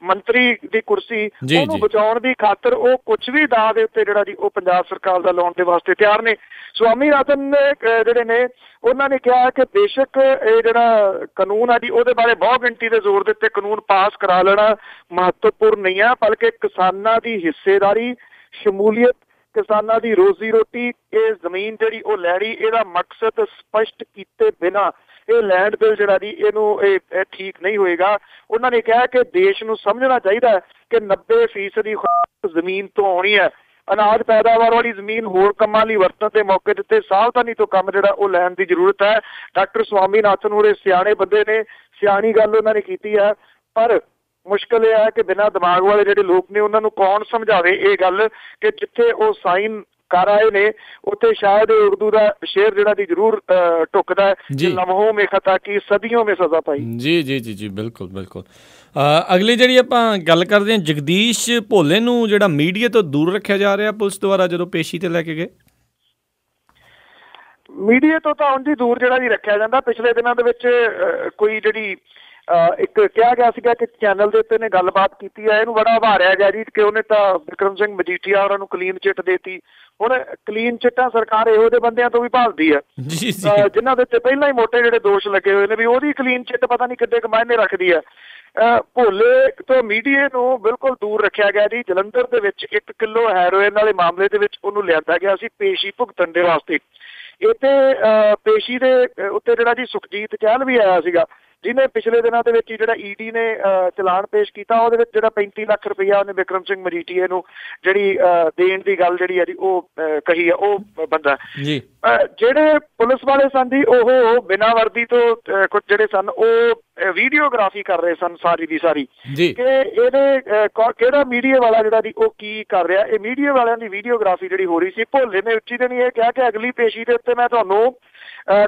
ਮੰਤਰੀ ਦੀ ਕੁਰਸੀ ਉਹਨੂੰ ਬਚਾਉਣ ਦੀ ਖਾਤਰ ਉਹ ਕੁਝ ਵੀ ਦਾਅ ਦੇ ਉੱਤੇ ਜਿਹੜਾ ਜੀ ਉਹ ਪੰਜਾਬ ਸਰਕਾਰ ਦਾ ਲਾਉਣ ਦੇ ਵਾਸਤੇ ਤਿਆਰ ਨੇ। ਸਵਾਮੀਨਾਥਨ ਜਿਹੜੇ ਨੇ ਉਹਨਾਂ ਨੇ ਕਿਹਾ ਕਿ ਬੇਸ਼ੱਕ ਇਹ ਜਿਹੜਾ ਕਾਨੂੰਨ ਆ ਜੀ ਉਹਦੇ ਬਾਰੇ ਬਹੁਤ ਗਿਣਤੀ ਦੇ ਜ਼ੋਰ ਦੇ ਉੱਤੇ ਕਾਨੂੰਨ ਪਾਸ ਕਰਾ ਲੈਣਾ ਮਹੱਤਵਪੂਰਨ ਨਹੀਂ ਆ ਬਲਕਿ ਕਿਸਾਨਾਂ ਦੀ ਹਿੱਸੇਦਾਰੀ ਸ਼ਮੂਲੀਅਤ ਕਿਸਾਨਾਂ ਦੀ ਰੋਜ਼ੀ ਰੋਟੀ ਇਹ ਜ਼ਮੀਨ ਜਿਹੜੀ ਉਹ ਲੈਣੀ ਇਹਦਾ ਮਕਸਦ ਸਪਸ਼ਟ ਕੀਤੇ ਬਿਨਾਂ ਇਹ ਲੈਂਡ ਬਿੱਲ ਜਿਹੜਾ ਜੀ ਇਹਨੂੰ ਇਹ ਠੀਕ ਨਹੀਂ ਹੋਏਗਾ। ਉਹਨਾਂ ਨੇ ਕਿਹਾ ਕਿ ਦੇਸ਼ ਨੂੰ ਸਮਝਣਾ ਚਾਹੀਦਾ ਹੈ ਕਿ 90% ਜ਼ਮੀਨ ਤੋਂ ਆਉਣੀ ਹੈ। ਅਨਾਜ ਪੈਦਾਵਾਰ ਵਾਲੀ ਜ਼ਮੀਨ ਹੋਰ ਕੰਮਾਂ ਲਈ ਵਰਤਣ ਦੇ ਮੌਕੇ ਦਿੱਤੇ ਸਾਵਧਾਨੀ ਤੋਂ ਕੰਮ ਜਿਹੜਾ ਉਹ ਲੈਣ ਦੀ ਜ਼ਰੂਰਤ ਹੈ। ਡਾਕਟਰ ਸਵਾਮੀਨਾਥਨ ਹੋਰੇ ਸਿਆਣੇ ਬੰਦੇ ਨੇ ਸਿਆਣੀ ਗੱਲ ਉਹਨਾਂ ਨੇ ਕੀਤੀ ਹੈ ਪਰ ਮੁਸ਼ਕਿਲ ਇਹ ਹੈ ਕਿ ਬਿਨਾਂ ਦਿਮਾਗ ਵਾਲੇ ਜਿਹੜੇ ਲੋਕ ਨੇ ਉਹਨਾਂ ਨੂੰ ਕੌਣ ਸਮਝਾਵੇ ਇਹ ਗੱਲ ਕਿ ਜਿੱਥੇ ਉਹ ਸਾਈਨ ਕਰ ਆਏ ਨੇ ਉੱਥੇ ਸ਼ਾਇਦ ਉਰਦੂ ਦਾ ਸ਼ੇਰ ਜਿਹੜਾ ਦੀ ਜ਼ਰੂਰ ਢੁੱਕਦਾ ਹੈ ਲਮਹੋਂ ਮੇ ਖਤਾ ਕੀ ਸਦੀਆਂ ਮੇ ਸਜ਼ਾ ਪਾਈ। ਜੀ ਜੀ ਜੀ ਜੀ ਬਿਲਕੁਲ ਬਿਲਕੁਲ। ਅਗਲੀ ਜਿਹੜੀ ਆਪਾਂ ਗੱਲ ਕਰਦੇ ਹਾਂ ਜਗਦੀਸ਼ ਭੋਲੇ ਨੂੰ ਜਿਹੜਾ ਮੀਡੀਆ ਤੋਂ ਦੂਰ ਰੱਖਿਆ ਜਾ ਰਿਹਾ ਪੁਲਿਸ ਦੁਆਰਾ ਜਦੋਂ ਪੇਸ਼ੀ ਤੇ ਲੈ ਕੇ ਗਏ। ਮੀਡੀਆ ਤੋਂ ਤਾਂ ਉਂਝ ਹੀ ਦੂਰ ਜਿਹੜਾ ਜੀ ਰੱਖਿਆ ਜਾਂਦਾ। ਪਿਛਲੇ ਦਿਨਾਂ ਦੇ ਵਿੱਚ ਕੋਈ ਜਿਹੜੀ ਇੱਕ ਕਿਹਾ ਗਿਆ ਸੀਗਾ ਕਿ ਚੈਨਲ ਦੇ ਉੱਤੇ ਨੇ ਗੱਲਬਾਤ ਕੀਤੀ ਹੈ ਇਹਨੂੰ ਬੜਾ ਉਭਾਰਿਆ ਗਿਆ ਜੀ ਕਿ ਉਹਨੇ ਤਾਂ ਬਿਕਰਮ ਸਿੰਘ ਮਜੀਠੀਆ ਉਹਨਾਂ ਨੂੰ ਕਲੀਨ ਚਿੱਟ ਦੇਤੀ। ਹੁਣ ਕਲੀਨ ਚਿੱਟਾਂ ਸਰਕਾਰ ਇਹੋ ਜਿਹੇ ਬੰਦਿਆਂ ਤੋਂ ਵੀ ਭਾਲਦੀ ਹੈ ਜਿਨ੍ਹਾਂ ਦੇ ਉੱਤੇ ਪਹਿਲਾਂ ਹੀ ਮੋਟੇ ਜਿਹੜੇ ਦੋਸ਼ ਲੱਗੇ ਹੋਏ ਨੇ ਵੀ ਉਹਦੀ ਕਲੀਨ ਚਿੱਟ ਪਤਾ ਨਹੀਂ ਕਿੱਡੇ ਕੁ ਮਾਇਨੇ ਰੱਖਦੀ ਹੈ। ਭੋਲੇ ਤੋਂ ਮੀਡੀਆ ਨੂੰ ਬਿਲਕੁਲ ਦੂਰ ਰੱਖਿਆ ਗਿਆ ਜੀ। ਜਲੰਧਰ ਦੇ ਵਿੱਚ 1 ਕਿਲੋ ਹੈਰੋਇਨ ਵਾਲੇ ਮਾਮਲੇ ਦੇ ਵਿੱਚ ਉਹਨੂੰ ਲਿਆਂਦਾ ਗਿਆ ਸੀ ਪੇਸ਼ੀ ਭੁਗਤਣ ਦੇ ਵਾਸਤੇ। ਇੱਥੇ ਪੇਸ਼ੀ ਦੇ ਉੱਤੇ ਜਿਹੜਾ ਜੀ ਸੁਖਜੀਤ ਚਹਿਲ ਵੀ ਆਇਆ ਸੀਗਾ ਜਿਹਨੇ ਪਿਛਲੇ ਦਿਨਾਂ ਦੇ ਵਿੱਚ ਜਿਹੜਾ ਈਡੀ ਨੇ ਚਲਾਨ ਪੇਸ਼ ਕੀਤਾ, ਉਹਦੇ ਵਿੱਚ ਜਿਹੜਾ 35 ਲੱਖ ਰੁਪਈਆ ਉਹਨੇ ਬਿਕਰਮ ਸਿੰਘ ਮਜੀਠੀਏ ਨੂੰ ਜਿਹੜੀ ਦੇਣ ਦੀ ਗੱਲ ਜਿਹੜੀ ਹੈ ਜੀ ਉਹ ਕਹੀ ਆ, ਉਹ ਬੰਦਾ ਜਿਹੜੇ ਪੁਲਿਸ ਵਾਲੇ ਸਨ ਜੀ ਉਹ ਬਿਨਾਂ ਵਰਦੀ ਤੋਂ ਕੁਝ ਜਿਹੜੇ ਸਨ ਉਹ ਵੀਡੀਓਗ੍ਰਾਫੀ ਕਰ ਰਹੇ ਸਨ ਸਾਰੀ ਦੀ ਸਾਰੀ, ਕਿ ਇਹਦੇ ਕਿਹੜਾ ਮੀਡੀਆ ਵਾਲਾ ਜਿਹੜਾ ਜੀ ਉਹ ਕੀ ਕਰ ਰਿਹਾ। ਇਹ ਮੀਡੀਆ ਵਾਲਿਆਂ ਦੀ ਵੀਡੀਓਗ੍ਰਾਫੀ ਜਿਹੜੀ ਹੋ ਰਹੀ ਸੀ। ਭੋਲੇ ਨੇ ਉੱਚੀ ਦਿਨ ਇਹ ਕਿਹਾ ਕਿ ਅਗਲੀ ਪੇਸ਼ੀ ਦੇ ਉੱਤੇ ਮੈਂ ਤੁਹਾਨੂੰ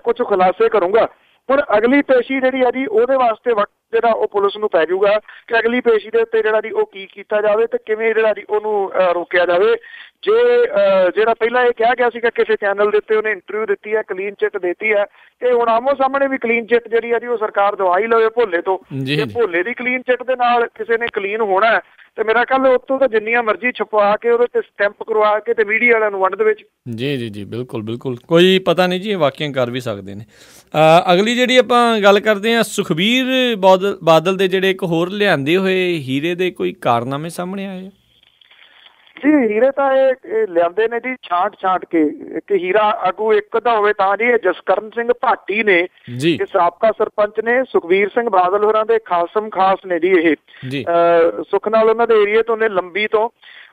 ਕੁਝ ਖੁਲਾਸੇ ਕਰੂੰਗਾ। ਹੁਣ ਅਗਲੀ ਪੇਸ਼ੀ ਜਿਹੜੀ ਆ ਜੀ ਉਹਦੇ ਵਾਸਤੇ ਵਕਤ ਜਿਹੜਾ ਉਹ ਪੁਲਿਸ ਨੂੰ ਪੈ ਜਾਊਗਾ ਕਿ ਅਗਲੀ ਪੇਸ਼ੀ ਦੇ ਉੱਤੇ ਜਿਹੜਾ ਜੀ ਉਹ ਕੀ ਕੀਤਾ ਜਾਵੇ ਤੇ ਕਿਵੇਂ ਜਿਹੜਾ ਜੀ ਉਹਨੂੰ ਰੋਕਿਆ ਜਾਵੇ। ਜੇ ਜਿਹੜਾ ਪਹਿਲਾਂ ਇਹ ਕਿਹਾ ਗਿਆ ਸੀਗਾ ਕਿਸੇ ਚੈਨਲ ਦੇ ਉੱਤੇ ਉਹਨੇ ਇੰਟਰਵਿਊ ਦਿੱਤੀ ਹੈ, ਕਲੀਨ ਚਿੱਟ ਦਿੱਤੀ ਹੈ, ਤੇ ਹੁਣ ਆਮੋ ਸਾਹਮਣੇ ਵੀ ਕਲੀਨ ਚਿੱਟ ਜਿਹੜੀ ਆ ਜੀ ਉਹ ਸਰਕਾਰ ਦਵਾ ਹੀ ਲਵੇ ਭੋਲੇ ਤੋਂ। ਜੇ ਭੋਲੇ ਦੀ ਕਲੀਨ ਚਿੱਟ ਦੇ ਨਾਲ ਕਿਸੇ ਨੇ ਕਲੀਨ ਹੋਣਾ ਤੇ ਮੇਰਾ ਖਿਆਲ ਉੱਥੋਂ ਤਾਂ ਜਿੰਨੀਆਂ ਮਰਜ਼ੀ ਛਪਵਾ ਕੇ ਉਹਦੇ ਤੇ ਸਟੈਂਪ ਕਰਵਾ ਕੇ ਤੇ ਮੀਡੀਆ ਵਾਲਿਆਂ ਨੂੰ ਵੰਡ ਦੇ ਵਿੱਚ। ਜੀ ਬਿਲਕੁਲ ਬਿਲਕੁਲ, ਕੋਈ ਪਤਾ ਨਹੀਂ ਜੀ, ਇਹ ਵਾਕਿਆ ਕਰ ਵੀ ਸਕਦੇ ਨੇ। ਅਗਲੀ ਜਿਹੜੀ ਆਪਾਂ ਗੱਲ ਕਰਦੇ ਹਾਂ, ਸੁਖਬੀਰ ਬਾਦਲ ਦੇ ਜਿਹੜੇ ਇੱਕ ਹੋਰ ਲਿਆਂਦੇ ਹੋਏ ਹੀਰੇ ਦੇ ਕੋਈ ਕਾਰਨਾਮੇ ਸਾਹਮਣੇ ਆਏ ਆ ਜੀ। ਹੀਰੇ ਤਾਂ ਇਹ ਲਿਆਂਦੇ ਨੇ ਜੀ ਛਾਂਟ ਕੇ, ਕਿ ਹੀਰਾ ਆਗੂ ਇੱਕ ਦਾ ਹੋਵੇ ਤਾਂ ਜੀ। ਇਹ ਜਸਕਰਨ ਸਿੰਘ ਭਾਟੀ ਨੇ, ਇਹ ਸਾਬਕਾ ਸਰਪੰਚ ਨੇ, ਸੁਖਬੀਰ ਸਿੰਘ ਬਾਦਲ ਹੋਰਾਂ ਦੇ ਖਾਸਮ ਖਾਸ ਨੇ ਜੀ। ਇਹ ਸੁੱਖ ਨਾਲ ਉਹਨਾਂ ਦੇ ਏਰੀਏ ਤੋਂ ਨੇ, ਲੰਬੀ ਤੋਂ।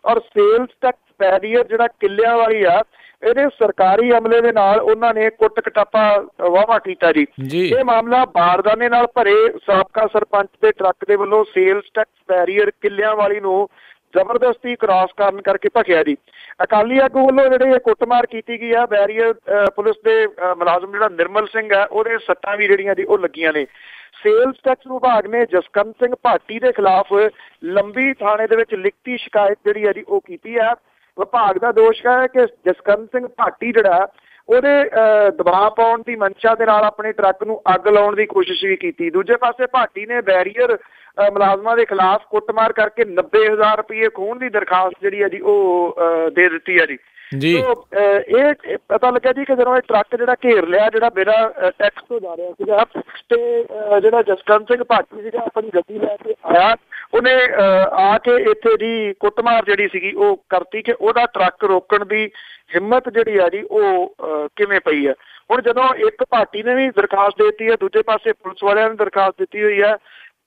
ਔਰ ਸੇਲਸ ਟੈਕਸ ਬੈਰੀਅਰ ਜਿਹੜਾ ਕਿੱਲਿਆਂ ਵਾਲੀ ਆ, ਇਹਦੇ ਸਰਕਾਰੀ ਅਮਲੇ ਦੇ ਨਾਲ ਉਹਨਾਂ ਨੇ ਕੁੱਟ ਕਟਾਪਾ ਵਾਹਵਾ ਕੀਤਾ ਜੀ। ਇਹ ਮਾਮਲਾ ਬਾਰਦਾਨੇ ਨਾਲ ਭਰੇ ਸਾਬਕਾ ਸਰਪੰਚ ਦੇ ਟਰੱਕ ਦੇ ਵੱਲੋਂ ਸੇਲਸ ਟੈਕਸ ਬੈਰੀਅਰ ਕਿੱਲਿਆਂ ਵਾਲੀ ਨੂੰ ਜ਼ਬਰਦਸਤੀ ਕ੍ਰਾਸ ਕਰਨ ਕਰਕੇ ਭਖਿਆ ਜੀ। ਅਕਾਲੀ ਆਗੂ ਵੱਲੋਂ ਜਿਹੜੇ ਇਹ ਕੁੱਟਮਾਰ ਕੀਤੀ ਗਈ ਆ, ਬੈਰੀਅਰ ਪੁਲਿਸ ਦੇ ਮੁਲਾਜ਼ਮ ਜਿਹੜਾ ਨਿਰਮਲ ਸਿੰਘ ਹੈ ਉਹਦੇ ਸੱਟਾਂ ਵੀ ਜਿਹੜੀਆਂ ਜੀ ਉਹ ਲੱਗੀਆਂ ਨੇ। ਸੇਲਸ ਟੈਕਸ ਵਿਭਾਗ ਨੇ ਜਸਕਰਨ ਸਿੰਘ ਭਾਟੀ ਦੇ ਖਿਲਾਫ ਲੰਬੀ ਥਾਣੇ ਦੇ ਵਿੱਚ ਲਿਖਤੀ ਸ਼ਿਕਾਇਤ ਜਿਹੜੀ ਹੈ ਜੀ ਉਹ ਕੀਤੀ ਹੈ। ਵਿਭਾਗ ਦਾ ਦੋਸ਼ ਹੈ ਕਿ ਜਸਕਰਨ ਸਿੰਘ ਭਾਟੀ ਜਿਹੜਾ ਉਹਦੇ ਦਬਾਅ ਪਾਉਣ ਦੀ ਮਨਸ਼ਾ ਦੇ ਨਾਲ ਆਪਣੇ ਟਰੱਕ ਨੂੰ ਅੱਗ ਲਾਉਣ ਦੀ ਕੋਸ਼ਿਸ਼ ਵੀ ਕੀਤੀ। ਦੂਜੇ ਪਾਸੇ ਭਾਟੀ ਨੇ ਬੈਰੀਅਰ ਮੁਲਾਜ਼ਮਾਂ ਦੇ ਖਿਲਾਫ ਕੁੱਟਮਾਰ ਕਰਕੇ 90,000 ਰੁਪਏ ਖੋਹਣ ਦੀ ਦਰਖਾਸਤ ਜਿਹੜੀ ਹੈ ਜੀ ਉਹ ਦੇ ਦਿੱਤੀ ਹੈ ਜੀ। ਇਹ ਪਤਾ ਲੱਗਾ ਜੀ ਕਿ ਜਦੋਂ ਇਹ ਟਰੱਕ ਜਿਹੜਾ ਘੇਰ ਲਿਆ, ਜਿਹੜਾ ਬਿਨਾਂ ਟੈਕਸ ਤੋਂ ਜਾ ਰਿਹਾ ਸੀਗਾ, ਤੇ ਜਿਹੜਾ ਜਸਕਰਨ ਸਿੰਘ ਭਾਟੀ ਸੀਗਾ ਆਪਣੀ ਗੱਡੀ ਲੈ ਕੇ ਆਇਆ, ਉਹਨੇ ਆ ਕੇ ਇੱਥੇ ਦੀ ਕੁੱਟਮਾਰ ਜਿਹੜੀ ਸੀਗੀ ਉਹ ਕਰਤੀ ਕਿ ਉਹਦਾ ਟਰੱਕ ਰੋਕਣ ਦੀ ਹਿੰਮਤ ਜਿਹੜੀ ਆ ਜੀ ਉਹ ਕਿਵੇਂ ਪਈ ਹੈ। ਹੁਣ ਜਦੋਂ ਇੱਕ ਭਾਟੀ ਨੇ ਵੀ ਦਰਖਾਸਤ ਦਿੱਤੀ ਹੈ, ਦੂਜੇ ਪਾਸੇ ਪੁਲਿਸ ਵਾਲਿਆਂ ਨੇ ਦਰਖਾਸਤ ਦਿੱਤੀ ਹੋਈ ਹੈ,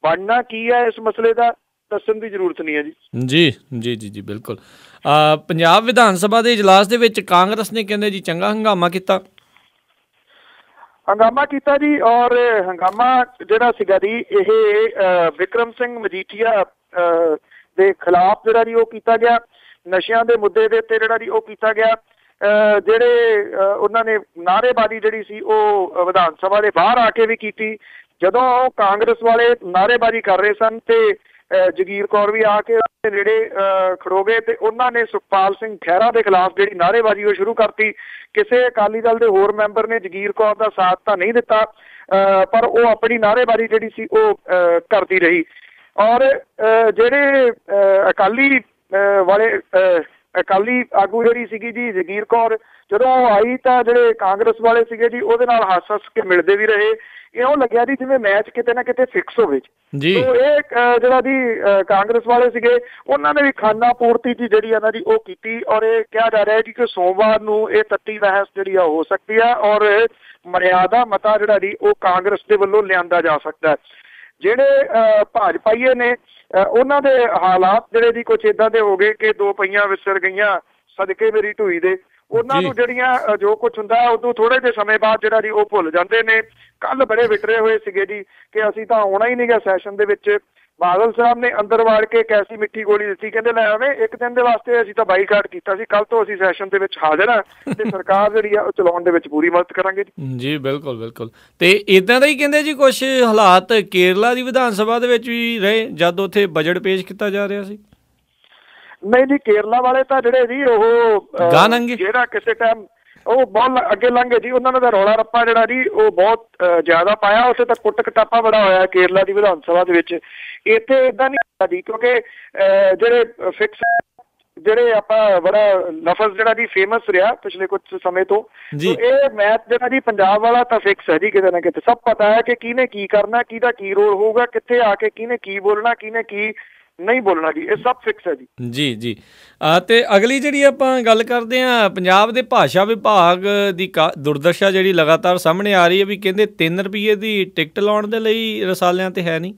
ਬਣਨਾ ਕੀ ਹੈ ਇਸ ਮਸਲੇ ਦਾ ਦੱਸਣ ਦੀ ਜ਼ਰੂਰਤ ਨਹੀਂ ਹੈ ਜੀ। ਬਿਲਕੁਲ। ਪੰਜਾਬ ਵਿਧਾਨ ਸਭਾ ਦੇ ਇਜਲਾਸ ਦੇ ਵਿੱਚ ਕਾਂਗਰਸ ਨੇ ਕਹਿੰਦੇ ਜੀ ਚੰਗਾ ਹੰਗਾਮਾ ਕੀਤਾ ਜੀ। ਔਰ ਹੰਗਾਮਾ ਜਿਹੜਾ ਸੀਗਾ ਜੀ ਇਹ ਬਿਕਰਮ ਸਿੰਘ ਮਜੀਠੀਆ ਦੇ ਖਿਲਾਫ ਜਿਹੜਾ ਜੀ ਉਹ ਕੀਤਾ ਗਿਆ। ਨਸ਼ਿਆਂ ਦੇ ਮੁੱਦੇ ਦੇ ਉੱਤੇ ਜਿਹੜਾ ਜੀ ਉਹ ਕੀਤਾ ਗਿਆ। ਜਿਹੜੇ ਉਹਨਾਂ ਨੇ ਨਾਅਰੇਬਾਜ਼ੀ ਜਿਹੜੀ ਸੀ ਉਹ ਵਿਧਾਨ ਸਭਾ ਦੇ ਬਾਹਰ ਆ ਕੇ ਵੀ ਕੀਤੀ। ਜਦੋਂ ਕਾਂਗਰਸ ਵਾਲੇ ਨਾਅਰੇਬਾਜ਼ੀ ਕਰ ਰਹੇ ਸਨ ਤੇ ਜਗੀਰ ਕੌਰ ਵੀ ਆ ਕੇ ਨੇੜੇ ਖੜੋ ਗਏ ਤੇ ਉਹਨਾਂ ਨੇ ਸੁਖਪਾਲ ਸਿੰਘ ਖਹਿਰਾ ਦੇ ਖਿਲਾਫ ਜਿਹੜੀ ਨਾਅਰੇਬਾਜ਼ੀ ਉਹ ਸ਼ੁਰੂ ਕਰਤੀ। ਕਿਸੇ ਅਕਾਲੀ ਦਲ ਦੇ ਹੋਰ ਮੈਂਬਰ ਨੇ ਜਗੀਰ ਕੌਰ ਦਾ ਸਾਥ ਤਾਂ ਨਹੀਂ ਦਿੱਤਾ, ਪਰ ਉਹ ਆਪਣੀ ਨਾਅਰੇਬਾਜ਼ੀ ਜਿਹੜੀ ਸੀ ਉਹ ਕਰਦੀ ਰਹੀ। ਔਰ ਜਿਹੜੇ ਅਕਾਲੀ ਆਗੂ ਜਿਹੜੀ ਸੀਗੀ ਜੀ ਜਗੀਰ ਕੌਰ, ਜਦੋਂ ਉਹ ਆਈ ਤਾਂ ਜਿਹੜੇ ਕਾਂਗਰਸ ਵਾਲੇ ਸੀਗੇ ਜੀ ਉਹਦੇ ਨਾਲ ਹੱਸ ਕੇ ਮਿਲਦੇ ਵੀ ਰਹੇ। ਇਉਂ ਲੱਗਿਆ ਜੀ ਜਿਵੇਂ ਮੈਚ ਕਿਤੇ ਨਾ ਕਿਤੇ ਫਿਕਸ ਹੋਵੇ ਜੀ। ਇਹ ਜਿਹੜਾ ਜੀ ਕਾਂਗਰਸ ਵਾਲੇ ਸੀਗੇ ਉਹਨਾਂ ਨੇ ਵੀ ਖਾਨਾ ਪੂਰਤੀ ਜੀ ਜਿਹੜੀ ਇਹਨਾਂ ਦੀ ਉਹ ਕੀਤੀ। ਔਰ ਇਹ ਕਿਹਾ ਜਾ ਰਿਹਾ ਜੀ ਕਿ ਸੋਮਵਾਰ ਨੂੰ ਇਹ ਤੱਤੀ ਬਹਿਸ ਜਿਹੜੀ ਆ ਹੋ ਸਕਦੀ ਆ ਔਰ ਮਰਿਆਦਾ ਮਤਾ ਜਿਹੜਾ ਜੀ ਉਹ ਕਾਂਗਰਸ ਦੇ ਵੱਲੋਂ ਲਿਆਂਦਾ ਜਾ ਸਕਦਾ। ਜਿਹੜੇ ਭਾਜਪਾਈਏ ਨੇ ਉਹਨਾਂ ਦੇ ਹਾਲਾਤ ਜਿਹੜੇ ਜੀ ਕੁਛ ਏਦਾਂ ਦੇ ਹੋ ਗਏ ਕਿ ਦੋ ਪਈਆਂ ਵਿਸਰ ਗਈਆਂ ਸਦਕੇ ਮੇਰੀ ਢੂਈ ਦੇ। ਉਹਨਾਂ ਨੂੰ ਜਿਹੜੀਆਂ ਜੋ ਕੁਛ ਹੁੰਦਾ ਉਦੋਂ ਥੋੜੇ ਜਿਹੇ ਸਮੇਂ ਬਾਅਦ ਜਿਹੜਾ ਜੀ ਉਹ ਭੁੱਲ ਜਾਂਦੇ ਨੇ। ਕੱਲ ਬੜੇ ਵਿਟਰੇ ਹੋਏ ਸੀਗੇ ਜੀ ਕਿ ਅਸੀਂ ਤਾਂ ਆਉਣਾ ਹੀ ਨਹੀਂ ਗਾ ਸੈਸ਼ਨ ਦੇ ਵਿੱਚ। ਬਾਦਲ ਸਾਹਿਬ ਨੇ ਅੰਦਰ ਵਾੜ ਕੇ ਕੈਸੀ ਮਿੱਠੀ ਗੋਲੀ ਦਿੱਤੀ, ਕਹਿੰਦੇ ਲੈ ਆਵੇਂ ਇੱਕ ਦਿਨ ਦੇ ਵਾਸਤੇ ਅਸੀਂ ਤਾਂ ਬਾਈਕਾਟ ਕੀਤਾ ਸੀ, ਕੱਲ ਤੋਂ ਅਸੀਂ ਸੈਸ਼ਨ ਦੇ ਵਿੱਚ ਹਾਜ਼ਰ ਹਾਂ ਤੇ ਸਰਕਾਰ ਜਿਹੜੀ ਆ ਉਹ ਚਲਾਉਣ ਦੇ ਵਿੱਚ ਪੂਰੀ ਮਦਦ ਕਰਾਂਗੇ ਜੀ। ਬਿਲਕੁਲ। ਤੇ ਇਦਾਂ ਦਾ ਹੀ ਕਹਿੰਦੇ ਜੀ ਕੁਛ ਹਾਲਾਤ ਕੇਰਲਾ ਦੀ ਵਿਧਾਨ ਸਭਾ ਦੇ ਵਿੱਚ ਵੀ ਰਹੇ ਜਦ ਉੱਥੇ ਬਜਟ ਪੇਸ਼ ਕੀਤਾ ਜਾ ਰਿਹਾ ਸੀ। ਨਹੀਂ ਜੀ, ਕੇਰਲਾ ਵਾਲੇ ਤਾਂ ਜਿਹੜੇ ਜੀ ਉਹ ਜਿਹੜਾ ਕਿਸੇ ਟਾਈਮ ਉਹ ਬਹੁਤ ਅੱਗੇ ਲੰਘੇ ਜੀ। ਉਹਨਾਂ ਨੇ ਤਾਂ ਰੌਲਾ ਰੱਪਾ ਜਿਹੜਾ ਜੀ ਉਹ ਬਹੁਤ ਜ਼ਿਆਦਾ ਪਾਇਆ। ਉੱਥੇ ਤਾਂ ਕੁੱਟ ਕਟਾਪਾ ਬੜਾ ਹੋਇਆ ਕੇਰਲਾ ਦੀ ਵਿਧਾਨ ਸਭਾ ਦੇ ਵਿੱਚ। ਇੱਥੇ ਏਦਾਂ ਨਹੀਂ ਹੁੰਦਾ ਜੀ, ਕਿਉਂਕਿ ਜਿਹੜੇ ਫਿਕਸ ਜਿਹੜੇ ਆਪਾਂ ਬੜਾ ਲਫ਼ਜ਼ ਜਿਹੜਾ ਜੀ ਫੇਮਸ ਰਿਹਾ ਪਿਛਲੇ ਕੁਝ ਸਮੇਂ ਤੋਂ, ਇਹ ਮੈਚ ਜਿਹੜਾ ਜੀ ਪੰਜਾਬ ਵਾਲਾ ਤਾਂ ਫਿਕਸ ਹੈ ਜੀ। ਕਿਤੇ ਨਾ ਕਿਤੇ ਸਭ ਪਤਾ ਹੈ ਕਿ ਕਿਹਨੇ ਕੀ ਕਰਨਾ, ਕਿਹਦਾ ਕੀ ਰੋਲ ਹੋਊਗਾ, ਕਿੱਥੇ ਆ ਕੇ ਕਿਹਨੇ ਕੀ ਬੋਲਣਾ, ਕਿਹਨੇ ਕੀ ਨਹੀਂ ਬੋਲਣਾ ਜੀ, ਇਹ ਸਭ ਫਿਕਸ ਹੈ ਜੀ। ਜੀ ਜੀ। ਤੇ ਅਗਲੀ ਜਿਹੜੀ ਆਪਾਂ ਗੱਲ ਕਰਦੇ ਹਾਂ, ਪੰਜਾਬ ਦੇ ਭਾਸ਼ਾ ਵਿਭਾਗ ਦੀ ਦੁਰਦਸ਼ਾ ਜਿਹੜੀ ਲਗਾਤਾਰ ਸਾਹਮਣੇ ਆ ਰਹੀ ਹੈ, ਵੀ ਕਹਿੰਦੇ 3 ਰੁਪਈਏ ਦੀ ਟਿਕਟ ਲਾਉਣ ਦੇ ਲਈ ਰਸਾਲਿਆਂ ਤੇ ਹੈ ਨਹੀਂ।